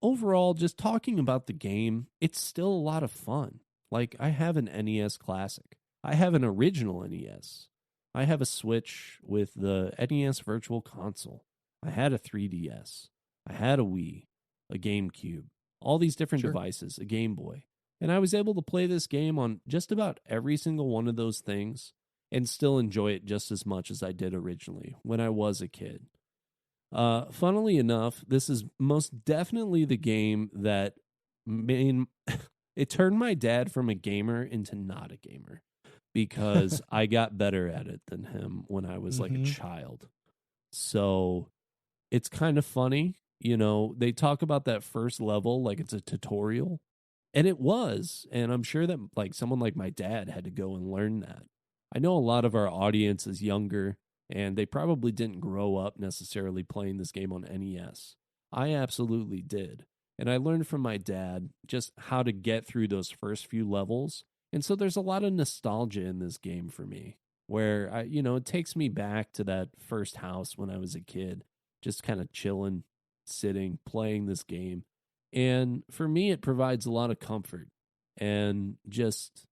overall, just talking about the game, it's still a lot of fun. Like, I have an NES Classic. I have an original NES. I have a Switch with the NES Virtual Console. I had a 3DS. I had a Wii, a GameCube, all these different Sure. devices, a Game Boy. And I was able to play this game on just about every single one of those things and still enjoy it just as much as I did originally when I was a kid. Funnily enough, this is most definitely the game that it turned my dad from a gamer into not a gamer, because I got better at it than him when I was like a child. So it's kind of funny, they talk about that first level like it's a tutorial, and it was, and I'm sure that like someone like my dad had to go and learn that. I know a lot of our audience is younger, and they probably didn't grow up necessarily playing this game on NES. I absolutely did. And I learned from my dad just how to get through those first few levels. And so there's a lot of nostalgia in this game for me, where it takes me back to that first house when I was a kid, just kind of chilling, sitting, playing this game. And for me, it provides a lot of comfort, and just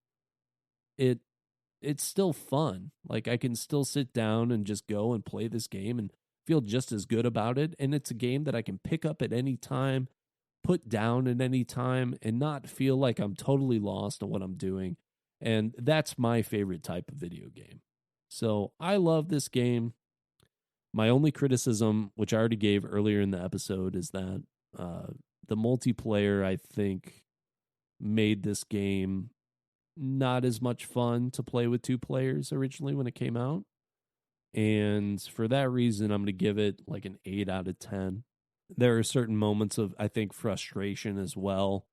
it's still fun. Like, I can still sit down and just go and play this game and feel just as good about it. And it's a game that I can pick up at any time, put down at any time, and not feel like I'm totally lost in what I'm doing. And that's my favorite type of video game. So I love this game. My only criticism, which I already gave earlier in the episode, is that the multiplayer, I think, made this game not as much fun to play with two players originally when it came out. And for that reason, I'm going to give it like an 8 out of 10. There are certain moments of, I think, frustration as well,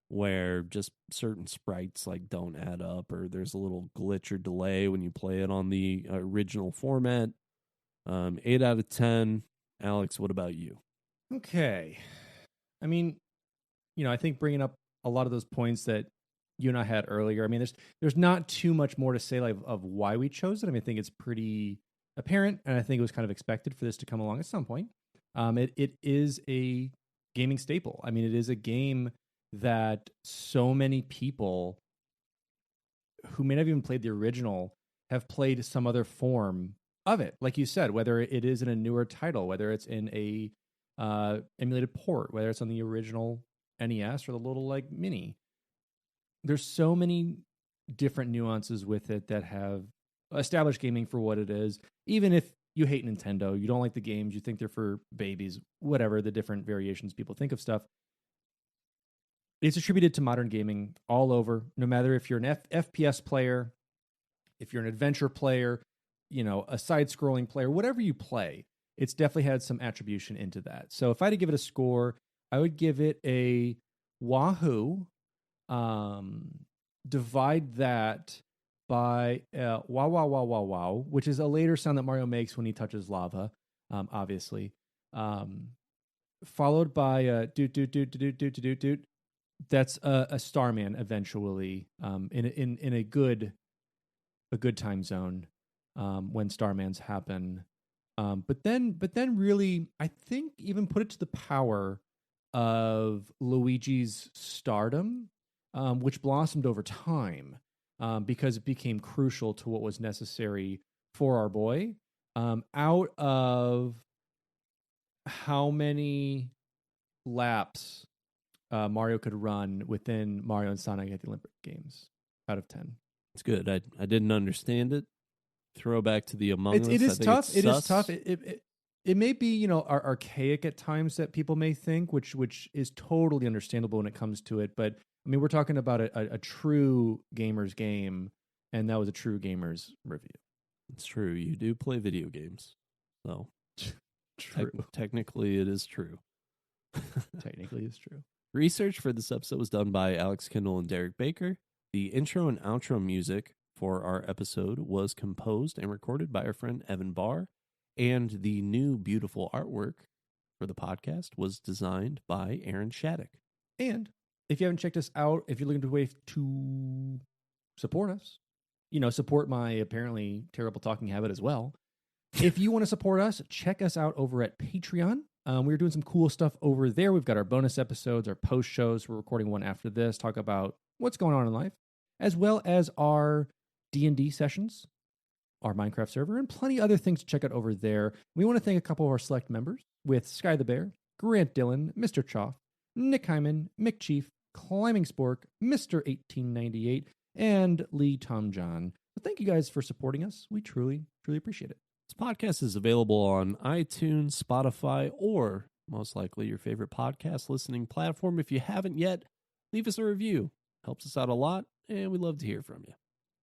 where just certain sprites like don't add up, or there's a little glitch or delay when you play it on the original format. 8 out of 10. Alex, what about you? Okay. I mean, I think bringing up a lot of those points that you and I had earlier, I mean, there's not too much more to say like of why we chose it. I mean, I think it's pretty apparent, and I think it was kind of expected for this to come along at some point. It is a gaming staple. I mean, it is a game that so many people who may not have even played the original have played some other form of it. Like you said, whether it is in a newer title, whether it's in a emulated port, whether it's on the original NES or the little like mini. There's so many different nuances with it that have established gaming for what it is. Even if you hate Nintendo, you don't like the games, you think they're for babies, whatever the different variations people think of stuff, it's attributed to modern gaming all over. No matter if you're an FPS player, if you're an adventure player, a side-scrolling player, whatever you play, it's definitely had some attribution into that. So if I had to give it a score, I would give it a wahoo. Divide that by wow, wow, wow, wow, wow, which is a later sound that Mario makes when he touches lava, obviously. Followed by doot, doot, doot, doot, doot, doot, doot. That's a Starman eventually, in a good time zone, when Starmans happen. But then really, I think even put it to the power of Luigi's stardom, which blossomed over time, because it became crucial to what was necessary for our boy. Out of how many laps Mario could run within Mario and Sonic at the Olympic Games, out of 10. It's good. I didn't understand it. Throwback to the Among Us. It is tough. It is tough. It It may be, archaic at times that people may think, which is totally understandable when it comes to it. But I mean, we're talking about a true gamer's game, and that was a true gamer's review. It's true. You do play video games, so True. Technically, it is true. Technically, it's true. Research for this episode was done by Alex Kendall and Derek Baker. The intro and outro music for our episode was composed and recorded by our friend Evan Barr. And the new beautiful artwork for the podcast was designed by Aaron Shattuck. And if you haven't checked us out, if you're looking to a way to support us, support my apparently terrible talking habit as well. If you want to support us, check us out over at Patreon. We're doing some cool stuff over there. We've got our bonus episodes, our post shows. We're recording one after this, talk about what's going on in life, as well as our D&D sessions, our Minecraft server, and plenty other things to check out over there. We want to thank a couple of our select members with Sky the Bear, Grant Dillon, Mr. Choff, Nick Hyman, Mick Chief, Climbing Spork, Mr. 1898, and Lee Tom John. So thank you guys for supporting us. We truly, truly appreciate it. This podcast is available on iTunes, Spotify, or most likely your favorite podcast listening platform. If you haven't yet, leave us a review. Helps us out a lot, and we'd love to hear from you.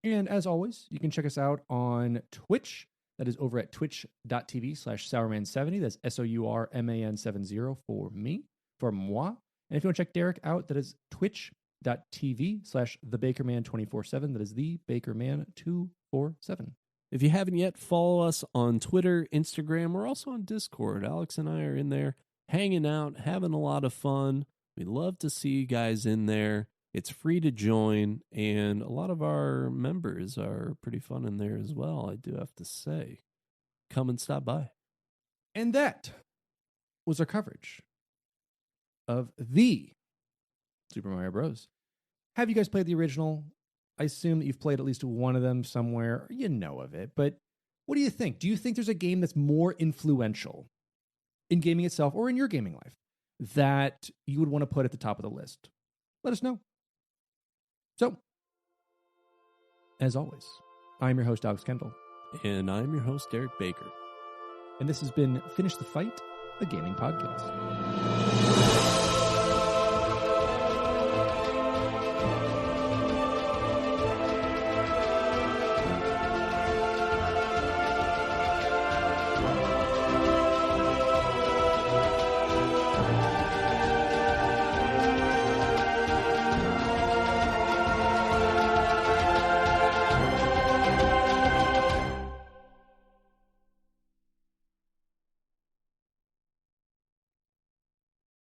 And as always, you can check us out on Twitch. That is over at twitch.tv/Sourman70. That's SOURMAN70 for me, for moi. And if you want to check Derek out, that is twitch.tv/TheBakerman247. That is the Bakerman247. If you haven't yet, follow us on Twitter, Instagram. We're also on Discord. Alex and I are in there hanging out, having a lot of fun. We love to see you guys in there. It's free to join, and a lot of our members are pretty fun in there as well, I do have to say. Come and stop by. And that was our coverage of the Super Mario Bros. Have you guys played the original? I assume that you've played at least one of them somewhere. You know of it, but what do you think? Do you think there's a game that's more influential in gaming itself or in your gaming life that you would want to put at the top of the list? Let us know. So, as always, I'm your host, Alex Kendall. And I'm your host, Derek Baker. And this has been Finish the Fight, a gaming podcast.